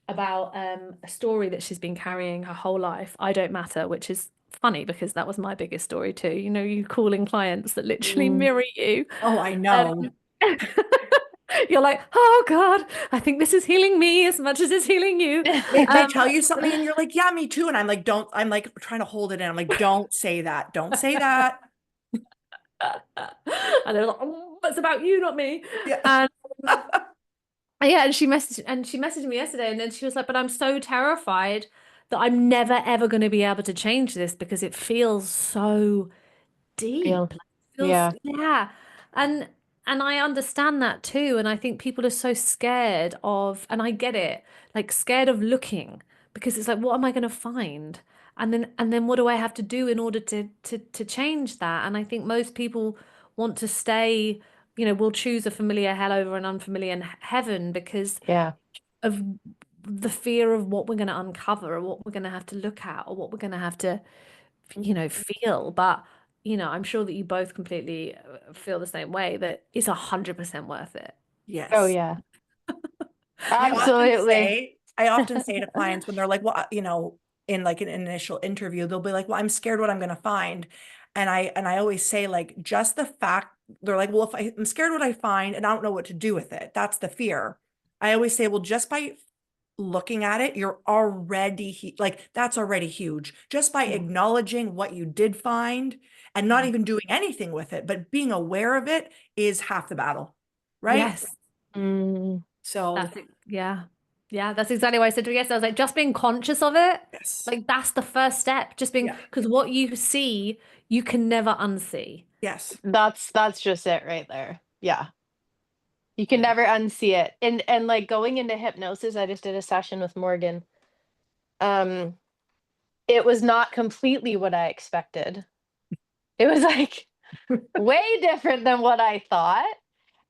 about a story that she's been carrying her whole life. I don't matter, which is funny because that was my biggest story too. You calling clients that literally Mm. mirror you. Oh, I Um, know. You're like, oh God, I think this is healing me as much as it's healing you. They tell you something and you're like, yeah, me too. And I'm like, don't, I'm like trying to hold it in. I'm like, don't say that. Don't say that. And they're like, oh, it's about you, not me. Yeah. And yeah, and she messaged me yesterday, and then she was like, but I'm so terrified that I'm never ever going to be able to change this because it feels so deep. Feel, Like, it feels, yeah, yeah. And I understand that too. And I think people are so scared of, and I get it, like scared of looking, because it's like, what am I going to find? And then what do I have to do in order to change that? And I think most people want to stay, will choose a familiar hell over an unfamiliar heaven because yeah. of the fear of what we're going to uncover or what we're going to have to look at or what we're going to have to feel. But, I'm sure that you both completely feel the same way, that it's 100% worth it. Oh Yes. yeah, I often absolutely. say, I often say to clients when they're like, well, in like an initial interview, they'll be like, well, I'm scared what I'm going to find. And I always say like, just the fact they're like, well, if I'm scared what I find and I don't know what to do with it, that's the fear. I always say, well, just by looking at it, you're already like, that's already huge. Just by Yeah. acknowledging what you did find and not even doing anything with it, but being aware of it is half the battle. Right. Yes. Mm, So, That's it. Yeah. Yeah, that's exactly what I said to her yesterday. I was like, just being conscious of it, yes. like that's the first step. Just being, Yeah. because what you see, you can never unsee. Yes. that's just it right there. Yeah. You can Yeah. never unsee it. And like going into hypnosis, I just did a session with Morgan. Um, it was not completely what I expected. It was like way different than what I thought.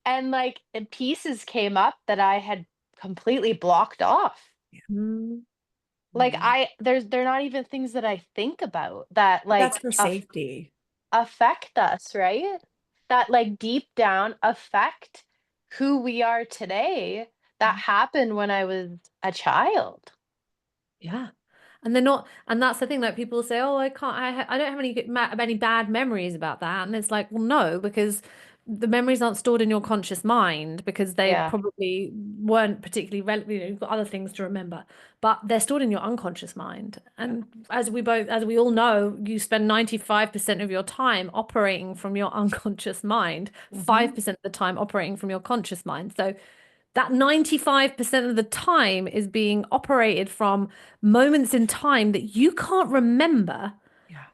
And like and pieces came up that I had completely blocked off. Mm. Like Mhm. they're not even things that I think about that But that's like for safety. affect us, right? That like deep down affect who we are today that happened when I was a child. Yeah. And they're not, and that's the thing, like people say, oh, I can't, I don't have any bad memories about that. And it's like, well, no, because the memories aren't stored in your conscious mind because they Yeah. probably weren't particularly relevant. You've got other things to remember, but they're stored in your unconscious mind. Yeah. And as we all know, you spend 95% of your time operating from your unconscious mind, Mhm. 5% of the time operating from your conscious mind. So that 95% of the time is being operated from moments in time that you can't remember, Yeah.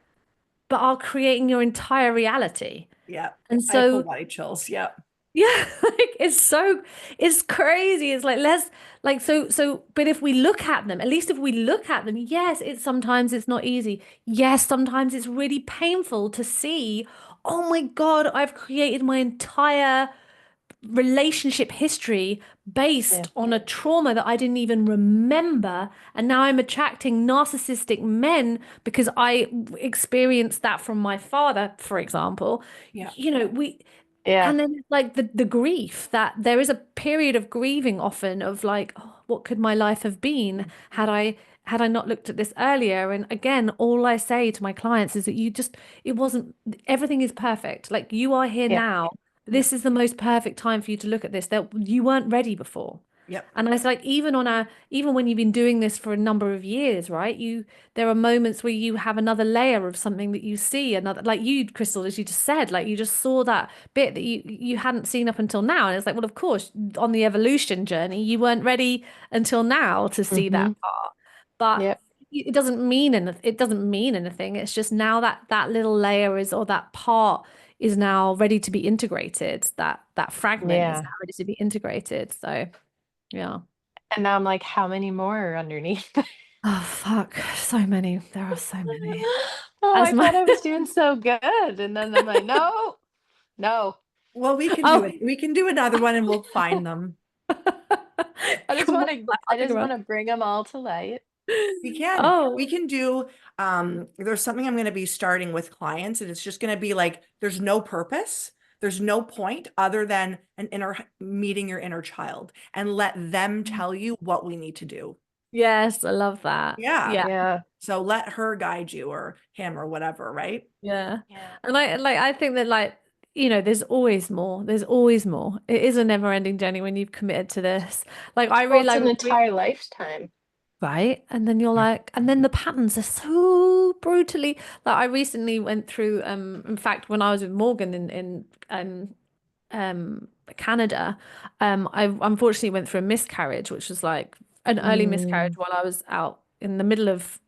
but are creating your entire reality. Yeah. And I have full so, body chills. Yeah. yeah, like it's crazy. It's like less like but if we look at them, at least if we look at them, yes, sometimes it's not easy. Yes, sometimes it's really painful to see, oh my God, I've created my entire relationship history Yeah. based on a trauma that I didn't even remember. And now I'm attracting narcissistic men because I experienced that from my father, for example. Yeah. Yeah. And then like the grief that there is a period of grieving often of like, oh, what could my life have been had I not looked at this earlier? And again, all I say to my clients is that it wasn't, everything is perfect. Like you are here Yeah. now. Yeah. This is the most perfect time for you to look at this, that you weren't ready before. Yep. And it's like even when you've been doing this for a number of years, right? There are moments where you have another layer of something that you see, another, like you, Crystal, as you just said, like you just saw that bit that you hadn't seen up until now. And it's like, well, of course, on the evolution journey, you weren't ready until now to see that Mm-hmm. part. But Yep. it doesn't mean anything. It doesn't mean anything. It's just now that little layer is, or that part is now ready to be integrated. That fragment is Yeah. now ready to be integrated. So yeah. And now I'm like, how many more are underneath? Oh fuck, so many. There are so many. Oh, As I my thought I was doing so good. And then I'm like, no, no. Well, we can do oh, it. We can do another one and we'll find them. come on, I I'll take just a want run. to bring them all to light. We can. We Oh, can do there's something I'm going to be starting with clients and it's just going to be like there's no purpose. There's no point other than meeting your inner child and let them tell you what we need to do. yes, I love that. Yeah. Yeah. Yeah. So let her guide you or him or whatever, right? Yeah. Yeah. And I think that like you know, there's always more. There's always more. It is a never-ending journey when you've committed to this. Like I Well, it's an realize, entire lifetime. right? And then you're like, and then the patterns are so brutally. Like I recently went through, in fact, when I was with Morgan in Canada, I unfortunately went through a miscarriage, which was like an early miscarriage Mm, while I was out in the middle of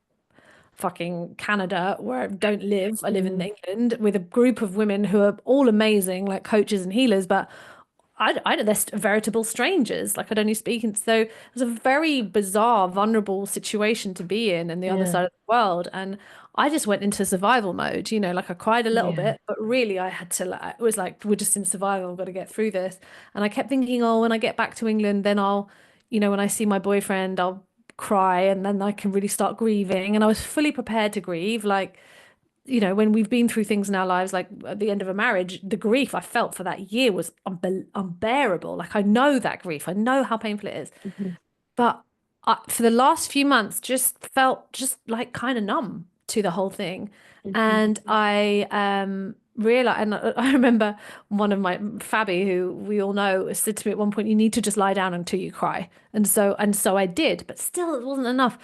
fucking Canada, where I don't live. I live in mm, England with a group of women who are all amazing, like coaches and healers, but they're veritable strangers. Like I'd only speak, and so it was a very bizarre, vulnerable situation to be in the other yeah. side of the world. And I just went into survival mode, you know, like I cried a little Yeah. bit, but really I had to, like, it was like, we're just in survival, we've got to get through this. And I kept thinking, oh, when I get back to England, then I'll, you know, when I see my boyfriend, I'll cry and then I can really start grieving. And I was fully prepared to grieve. Like, you know, when we've been through things in our lives, like at the end of a marriage, the grief I felt for that year was unbearable. Like I know that grief, I know how painful it is. Mhm, But for the last few months, just felt just like kind of numb to the whole thing. mhm. And I realized, and I remember one of my Fabi, who we all know, said to me at one point, "You need to just lie down until you cry." And so I did, but still, it wasn't enough.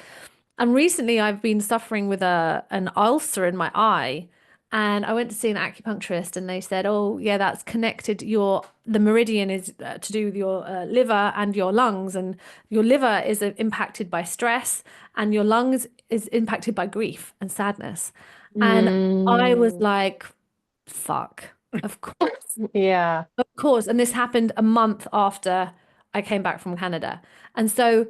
And recently, I've been suffering with an ulcer in my eye. And I went to see an acupuncturist, and they said, "Oh, yeah, that's connected. The meridian is to do with your liver and your lungs, and your liver is impacted by stress, and your lungs is impacted by grief and sadness." And I was Mm, like, "Fuck, of course." yeah. Of course, and this happened a month after I came back from Canada. And so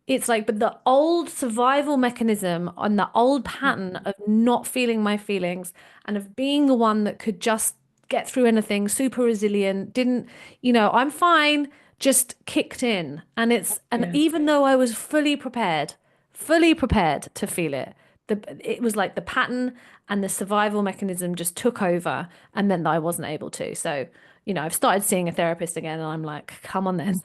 it's like, but the old survival mechanism and the old pattern of not feeling my feelings and of being the one that could just get through anything, super resilient, didn't, you know, I'm fine, just kicked in. And Yeah. even though I was fully prepared to feel it, it was like the pattern and the survival mechanism just took over, and then I wasn't able to. So, you know, I've started seeing a therapist again, and I'm like, come on then,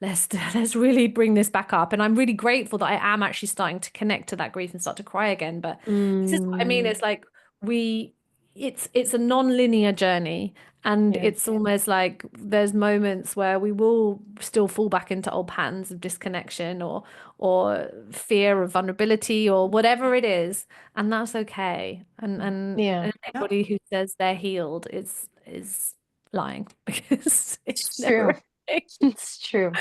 let's really bring this back up. And I'm really grateful that I am actually starting to connect to that grief and start to cry again. But this is what I mean. Mm, It's like we it's a non-linear journey, and yeah. it's almost like there's moments where we will still fall back into old patterns of disconnection or fear of vulnerability or whatever it is, and that's okay. And Yeah. Yep. anybody who says they're healed is lying because it's It's never true. ending. It's true.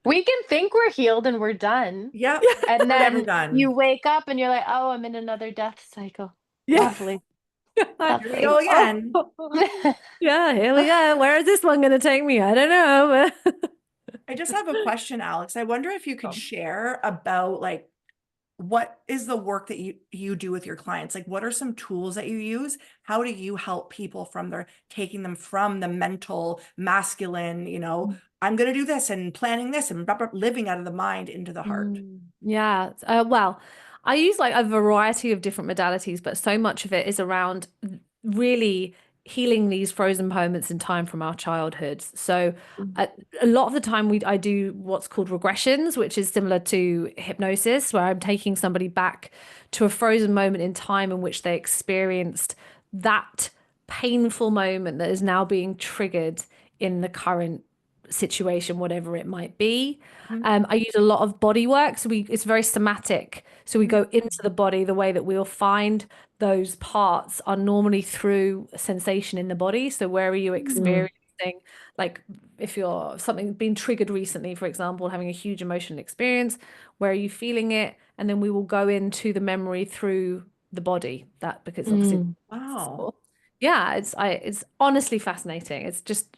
We can think we're healed and we're done. Yep. And We're never then you done. wake up and you're like, oh, I'm in another death cycle. Yeah. Lovely. Like, Here we go Lovely. again. yeah, here we go. Where is this one going to take me? I don't know. I just have a question, Alex. I wonder if you could Um, share about like what is the work that you do with your clients? Like what are some tools that you use? How do you help people from their taking them from the mental masculine, you know, I'm going to do this and planning this and blah, blah, living out of the mind into the heart? Yeah. Well, I use like a variety of different modalities, but so much of it is around really healing these frozen moments in time from our childhoods. So a lot of the time I do what's called regressions, which is similar to hypnosis, where I'm taking somebody back to a frozen moment in time in which they experienced that painful moment that is now being triggered in the current situation, whatever it might be. Mhm. I use a lot of body work, so it's very somatic. So we Mhm. go into the body. The way that we'll find those parts are normally through a sensation in the body. So where are you Mm, experiencing, like if you're something being triggered recently, for example, having a huge emotional experience, where are you feeling it? And then we will go into the memory through the body. That because obviously, mm, Wow. yeah, it's honestly fascinating. It's just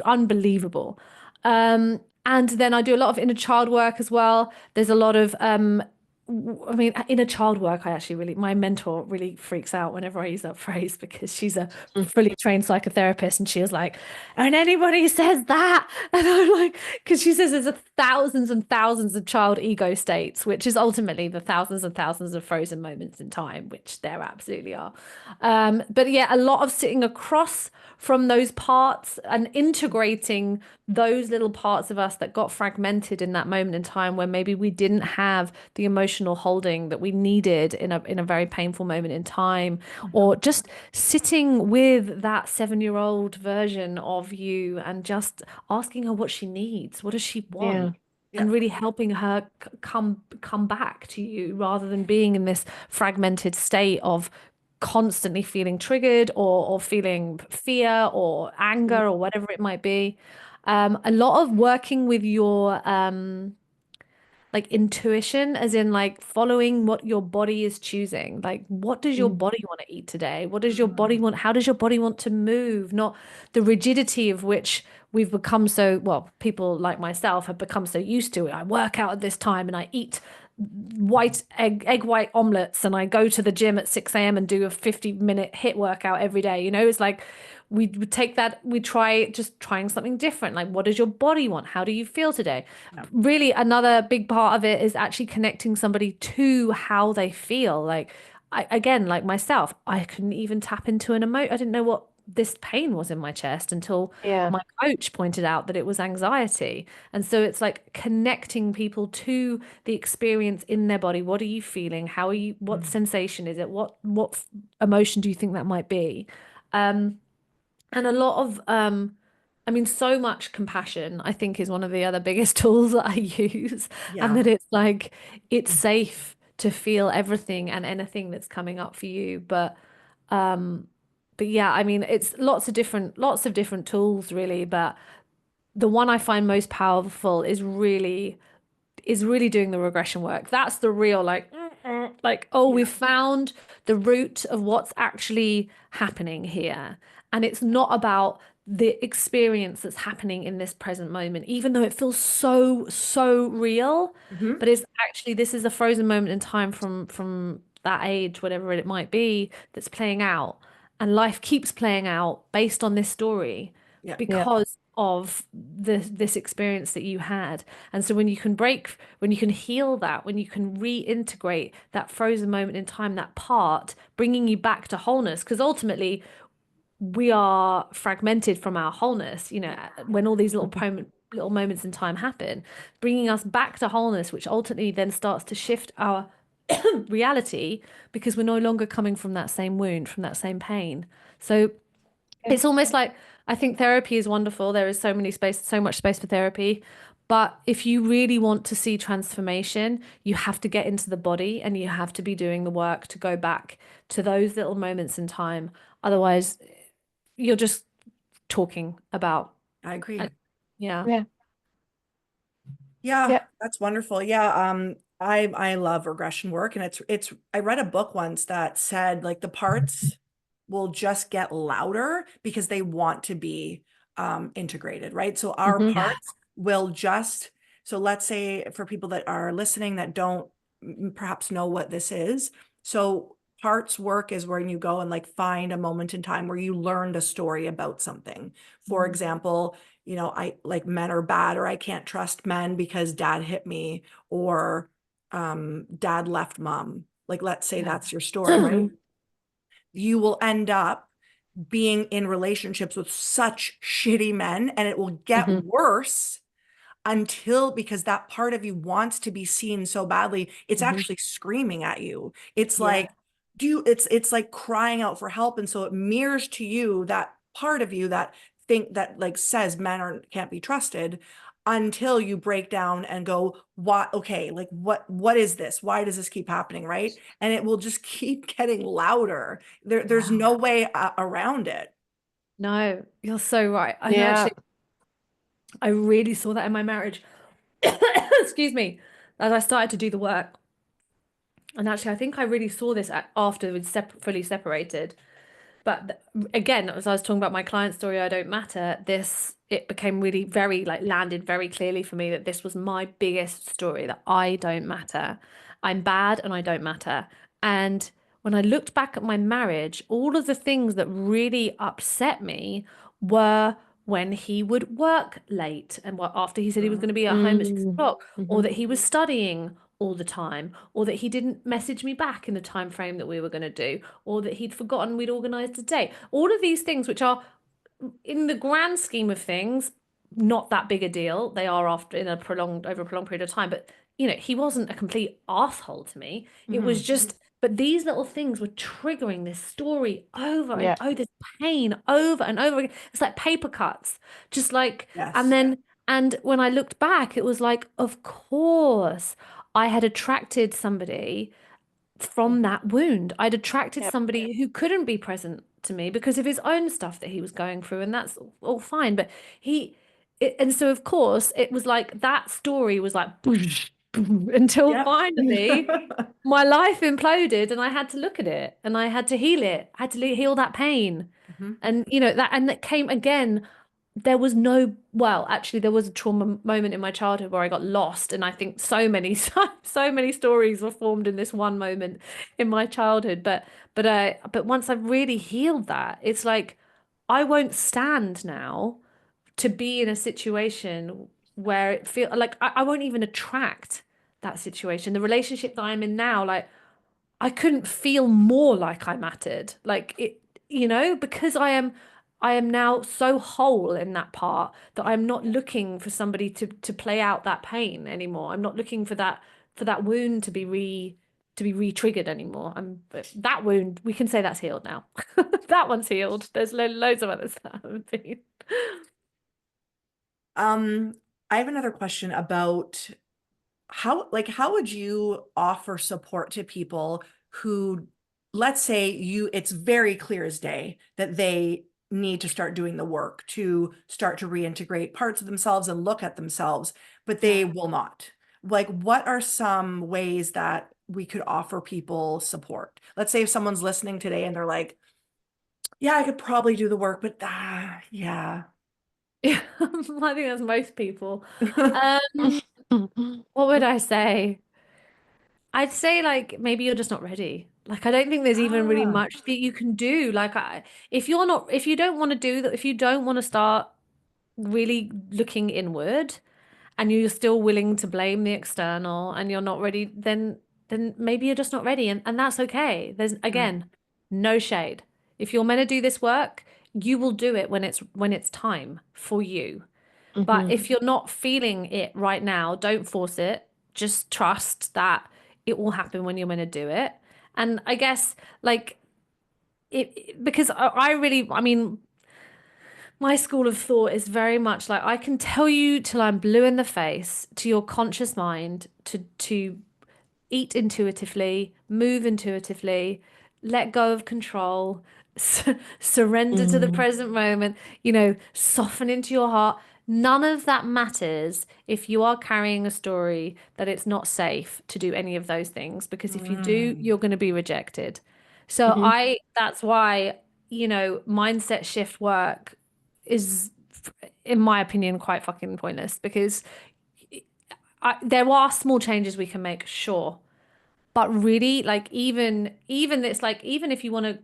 unbelievable. And then I do a lot of inner child work as well. There's a lot of I mean, inner child work, I actually really, my mentor really freaks out whenever I use that phrase because she's a mm, fully trained psychotherapist and she was like, and anybody says that. And I'm like, because she says there's thousands and thousands of child ego states, which is ultimately the thousands and thousands of frozen moments in time, which there absolutely are. But yeah, a lot of sitting across from those parts and integrating those little parts of us that got fragmented in that moment in time where maybe we didn't have the emotional emotional holding that we needed in a very painful moment in time, or just sitting with that 7-year-old version of you and just asking her what she needs, what does she Yeah. want, Yeah. and really helping her come back to you rather than being in this fragmented state of constantly feeling triggered or feeling fear or anger or whatever it might be. A lot of working with your like intuition, as in like following what your body is choosing. Like, what does your Mm. body want to eat today? What does your body want? How does your body want to move? Not the rigidity of which we've become so, well, people like myself have become so used to it. I work out at this time and I eat egg white omelets and I go to the gym at 6 a.m. and do a 50-minute hit workout every day. You know, it's like we would take that, we try just trying something different. Like, what does your body want? How do you feel today? Yeah. Really, another big part of it is actually connecting somebody to how they feel. Like, again, like myself, I couldn't even tap into an emotion. I didn't know what this pain was in my chest until Yeah. my coach pointed out that it was anxiety. And so it's like connecting people to the experience in their body. What are you feeling? How are you, what sensation is it? What emotion do you think that might be? And a lot of I mean, so much compassion, I think, is one of the other biggest tools that I use. And Yeah. that it's like it's safe to feel everything and anything that's coming up for you. But yeah, I mean, it's lots of different tools really, but the one I find most powerful is really doing the regression work. That's the real like, oh, we Yeah. found the root of what's actually happening here. And it's not about the experience that's happening in this present moment, even though it feels so, so real. Hmm. But it's actually, this is a frozen moment in time from that age, whatever it might be, that's playing out. And life keeps playing out based on this story Yeah. Yeah. because of this experience that you had. And so when you can heal that, when you can reintegrate that frozen moment in time, that part, bringing you back to wholeness, because ultimately we are fragmented from our wholeness, you know, when all these little moments in time happen, bringing us back to wholeness, which ultimately then starts to shift our reality because we're no longer coming from that same wound, from that same pain. So Yeah. it's almost like I think therapy is wonderful. There is so much space for therapy. But if you really want to see transformation, you have to get into the body and you have to be doing the work to go back to those little moments in time. Otherwise, you're just talking about, I agree. uh, yeah. Yeah. Yeah, Yeah. that's wonderful. Yeah, I love regression work, and it's I read a book once that said like the parts will just get louder because they want to be integrated, right? So our Hmm. Yeah. parts will just, so let's say for people that are listening that don't perhaps know what this is. So parts work is when you go and like find a moment in time where you learned a story about something. For example, you know, I like men are bad, or I can't trust men because dad hit me, or dad left mom. Like, let's say Yeah. that's your story, right? You will end up being in relationships with such shitty men, and it will get Hmm. worse until, because that part of you wants to be seen so badly, it's Hmm. actually screaming at you. It's Yeah. like, it's like crying out for help. And so it mirrors to you that part of you that like says men aren't, can't be trusted, until you break down and go, what, okay, like what is this? Why does this keep happening? Right. And it will just keep getting louder. There's Yeah. no way around it. No, you're so right. And Yeah. actually, I really saw that in my marriage. Excuse me. As I started to do the work. And actually, I think I really saw this after we'd fully separated. But again, as I was talking about my client story, I don't matter. It became really very like landed very clearly for me that this was my biggest story, that I don't matter. I'm bad and I don't matter. And when I looked back at my marriage, all of the things that really upset me were when he would work late and after he said he was going to be at home at six Mm. o'clock, or Hmm. that he was studying all the time, or that he didn't message me back in the time frame that we were going to do, or that he'd forgotten we'd organized a date. All of these things, which are in the grand scheme of things, not that big a deal. They are after in a prolonged over a prolonged period of time, but he wasn't a complete asshole to me. It was Mhm. just, but these little things were triggering this story over and Yeah. oh, this pain over and over again. It's like paper cuts, just like, and Yes. then, and when I looked back, it was like, of course, I had attracted somebody from that wound. I'd attracted Yep. somebody who couldn't be present to me because of his own stuff that he was going through, and that's all fine. But and so of course it was like that story was like until Yep. finally my life imploded, and I had to look at it and I had to heal it. I had to heal that pain, Mhm. and that came again. There was no, well, actually, there was a trauma moment in my childhood where I got lost, and I think so many, so many stories were formed in this one moment in my childhood. But once I've really healed that, it's like I won't stand now to be in a situation where it feel like I won't even attract that situation. The relationship that I'm in now, like I couldn't feel more like I mattered. Like it, because I am now so whole in that part that I'm not looking for somebody to play out that pain anymore. I'm not looking for that wound to be re-triggered anymore. That wound, we can say that's healed now. That one's healed. There's loads of others that haven't been. Um, I have another question about how would you offer support to people who, let's say it's very clear as day that they need to start doing the work to start to reintegrate parts of themselves and look at themselves, but they Yeah. will not. Like, what are some ways that we could offer people support? Let's say if someone's listening today and they're like, yeah, I could probably do the work, but yeah. Yeah, I think that's most people. Um, what would I say? I'd say like maybe you're just not ready. Like I don't think there's even really Ah, much that you can do. If you don't want to do that, if you don't want to start really looking inward and you're still willing to blame the external and you're not ready, then maybe you're just not ready, and that's okay. There's mm, again no shade. If you're meant to do this work, you will do it when it's time for you. But Mhm. if you're not feeling it right now, don't force it. Just trust that it will happen when you're meant to do it. And I guess like because I really, I mean, my school of thought is very much like I can tell you till I'm blue in the face to your conscious mind to eat intuitively, move intuitively, let go of control, surrender to the Mm. present moment, soften into your heart. None of that matters if you are carrying a story that it's not safe to do any of those things, because if you do, mm, you're going to be rejected. So Mhm. that's why, mindset shift work is, in my opinion, quite fucking pointless because there are small changes we can make, sure, but really like even it's like even if you want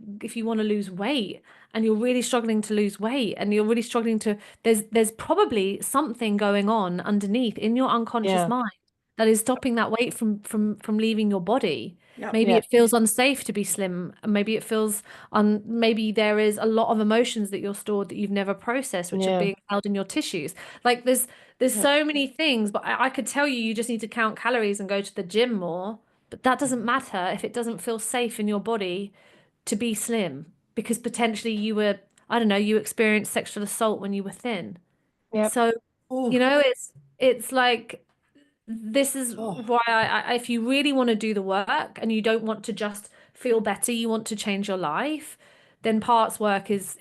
to lose weight and you're really struggling to lose weight and you're really struggling to there's probably something going on underneath in your unconscious Yeah. mind that is stopping that weight from leaving your body. yep. Maybe Yeah. it feels unsafe to be slim, and maybe it feels maybe there is a lot of emotions that you're stored that you've never processed, which are Yeah. being held in your tissues. Like there's Yep. so many things, but I could tell you just need to count calories and go to the gym more, but that doesn't matter if it doesn't feel safe in your body to be slim, because potentially I don't know, you experienced sexual assault when you were thin. Yep. So, Ooh, it's like this is oh, why if you really want to do the work and you don't want to just feel better, you want to change your life, then parts work is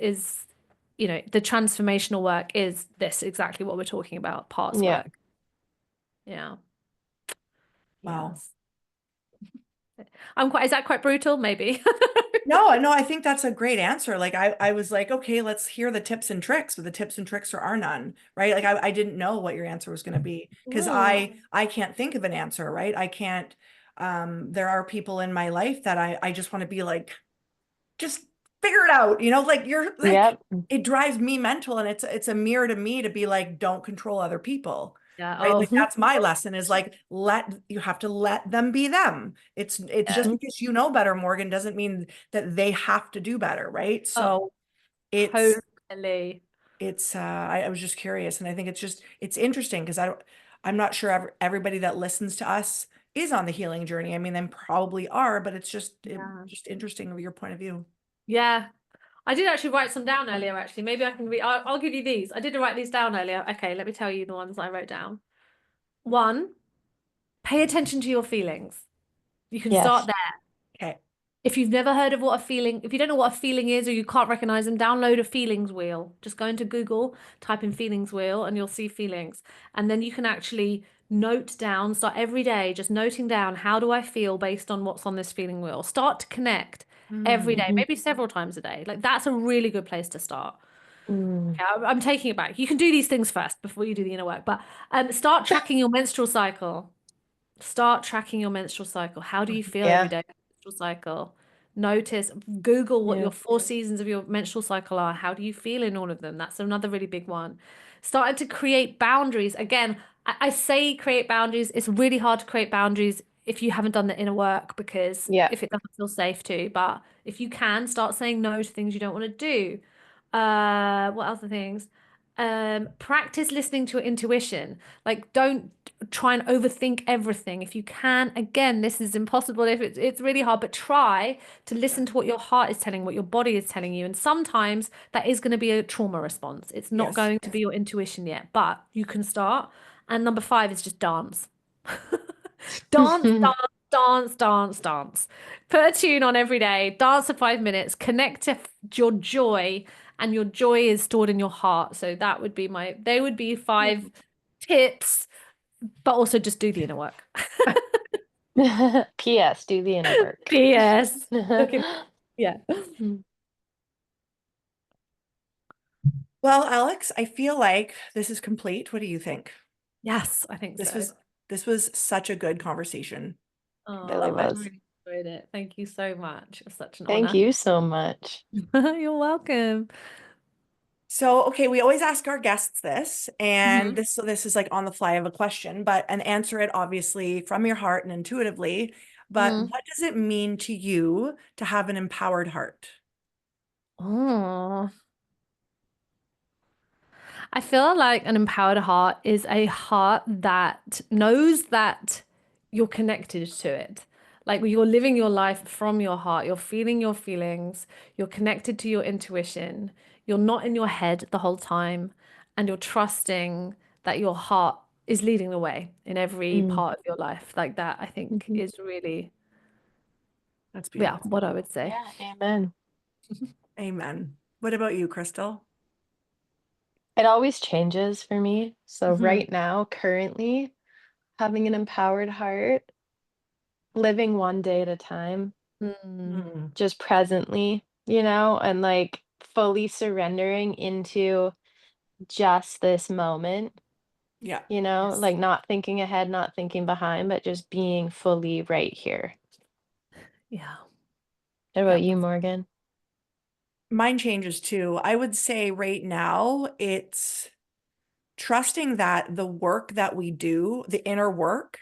the transformational work is this exactly what we're talking about, parts Yeah. work. Yeah. wow. Yes. Is that quite brutal? Maybe. No, no, I think that's a great answer. Like I was like, okay, let's hear the tips and tricks, but the tips and tricks are none, right? Like I didn't know what your answer was going to be because Mm. I can't think of an answer, right? I can't, there are people in my life that I just want to be like, just figure it out, like you're like, Yep. it drives me mental, and it's a mirror to me to be like, don't control other people. Yeah. Right. Oh. Like that's my lesson is like, you have to let them be them. It's Yeah. just Mhm. because you know better, Morgan, doesn't mean that they have to do better. Right. Oh, So it's, totally. I was just curious. And I think it's interesting because I'm not sure everybody that listens to us is on the healing journey. I mean, they probably are, but it's just Yeah. just interesting of your point of view. Yeah. I did actually write some down earlier, actually. Maybe I can read. I'll give you these. I did write these down earlier. Okay, let me tell you the ones I wrote down. One, pay attention to your feelings. You can start Yes. there. Okay. If you've never heard of what a feeling, if you don't know what a feeling is or you can't recognize them, download a feelings wheel. Just go into Google, type in feelings wheel, and you'll see feelings. And then you can actually note down, start every day just noting down, how do I feel based on what's on this feeling wheel? Start to connect every day, Mm-hmm. maybe several times a day. Like that's a really good place to start. Mm. Okay, I'm taking it back. You can do these things first before you do the inner work, but start tracking your menstrual cycle. Start tracking your menstrual cycle. How do you feel every Yeah. day? Menstrual cycle. Notice, Google what Yeah. your 4 seasons of your menstrual cycle are. How do you feel in all of them? That's another really big one. Starting to create boundaries. Again, I say create boundaries. It's really hard to create boundaries if you haven't done the inner work because Yeah. if it doesn't feel safe to. But if you can, start saying no to things you don't want to do. What other things? Practice listening to your intuition. Like, don't try and overthink everything. If you can, again, this is impossible if it's really hard, but try to listen to what your heart is telling, what your body is telling you. And sometimes that is going to be a trauma response. It's not Yes. going to be your intuition yet, but you can start. And number 5 is just dance. Dance, dance, dance, dance, dance. Put a tune on every day, dance for 5 minutes, connect to your joy, and your joy is stored in your heart. So that would be they would be 5 tips, but also just do the inner work. P.S. Do the inner work. Yes. Okay. Yeah. Well, Alex, I feel like this is complete. What do you think? Yes, I think This so. was this was such a good conversation. Really Oh, I was. really enjoyed it. Thank you so much. It was such an Thank honor. you so much. You're welcome. So, okay, we always ask our guests this, and Mhm. this is like on the fly of a question, but and answer it obviously from your heart and intuitively. But Mm. what does it mean to you to have an empowered heart? Oh. I feel like an empowered heart is a heart that knows that you're connected to it. Like you're living your life from your heart, you're feeling your feelings, you're connected to your intuition, you're not in your head the whole time, and you're trusting that your heart is leading the way in every Mm. part of your life. Like that, I think Mhm. is really, That's yeah, beautiful. what I would say. Yeah, amen. Amen. What about you, Crystal? It always changes for me. So Mhm. right now, currently, having an empowered heart, living one day at a time, Mm. Mm, just presently, and like fully surrendering into just this moment, yeah. like not thinking ahead, not thinking behind, but just being fully right here. Yeah. What Yeah. about you, Morgan? Mine changes too. I would say right now it's trusting that the work that we do, the inner work,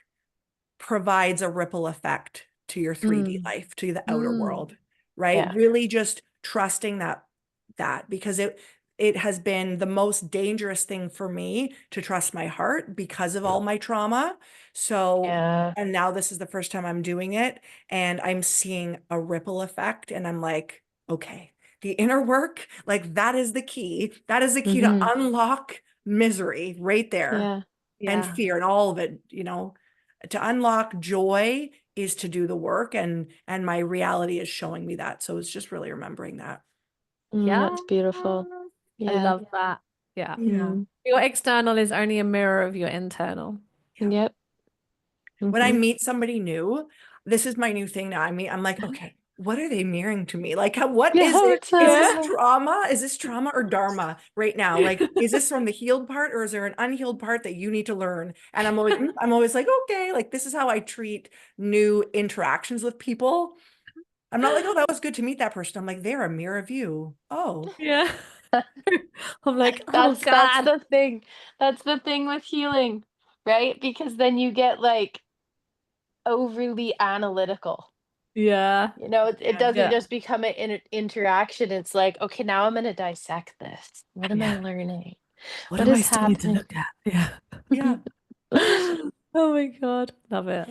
provides a ripple effect to your 3D Mm. life, to the outer Mm. world, right? Yeah. Really just trusting that because it has been the most dangerous thing for me to trust my heart because of all my trauma. So, Yeah. and now this is the first time I'm doing it and I'm seeing a ripple effect and I'm like, okay, the inner work, like that is the key. That is the key to Hmm. unlock misery right there Yeah. and Yeah. fear and all of it, to unlock joy is to do the work and my reality is showing me that. So it's just really remembering that. Yeah. That's beautiful. I Yeah. love that. Yeah. Yeah. Mm. Your external is only a mirror of your internal. Yeah. Yep. When I Hmm. meet somebody new, this is my new thing now. I'm like, okay, what are they mirroring to me? Like, what is Yeah, it? what's Is up? this trauma? Is this trauma or dharma right now? Like, is this from the healed part or is there an unhealed part that you need to learn? And I'm always like, okay, like this is how I treat new interactions with people. I'm not like, oh, that was good to meet that person. I'm like, they're a mirror of you. Oh, Yeah. I'm like, oh That's God. the thing. That's the thing with healing, right? Because then you get like overly analytical. Yeah. It yeah. doesn't Yeah. just become an interaction. It's like, okay, now I'm going to dissect this. What am I Yeah. learning? What What do I is still need to happening? look at? Yeah. Yeah. Oh my God. Love it.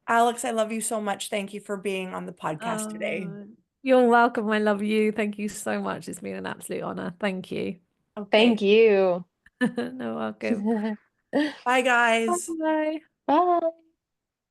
Alex, I love you so much. Thank you for being on the podcast today. You're welcome. I love you. Thank you so much. It's been an absolute honor. Thank you. Okay. Thank you. No, welcome. Bye, guys. Bye. Bye.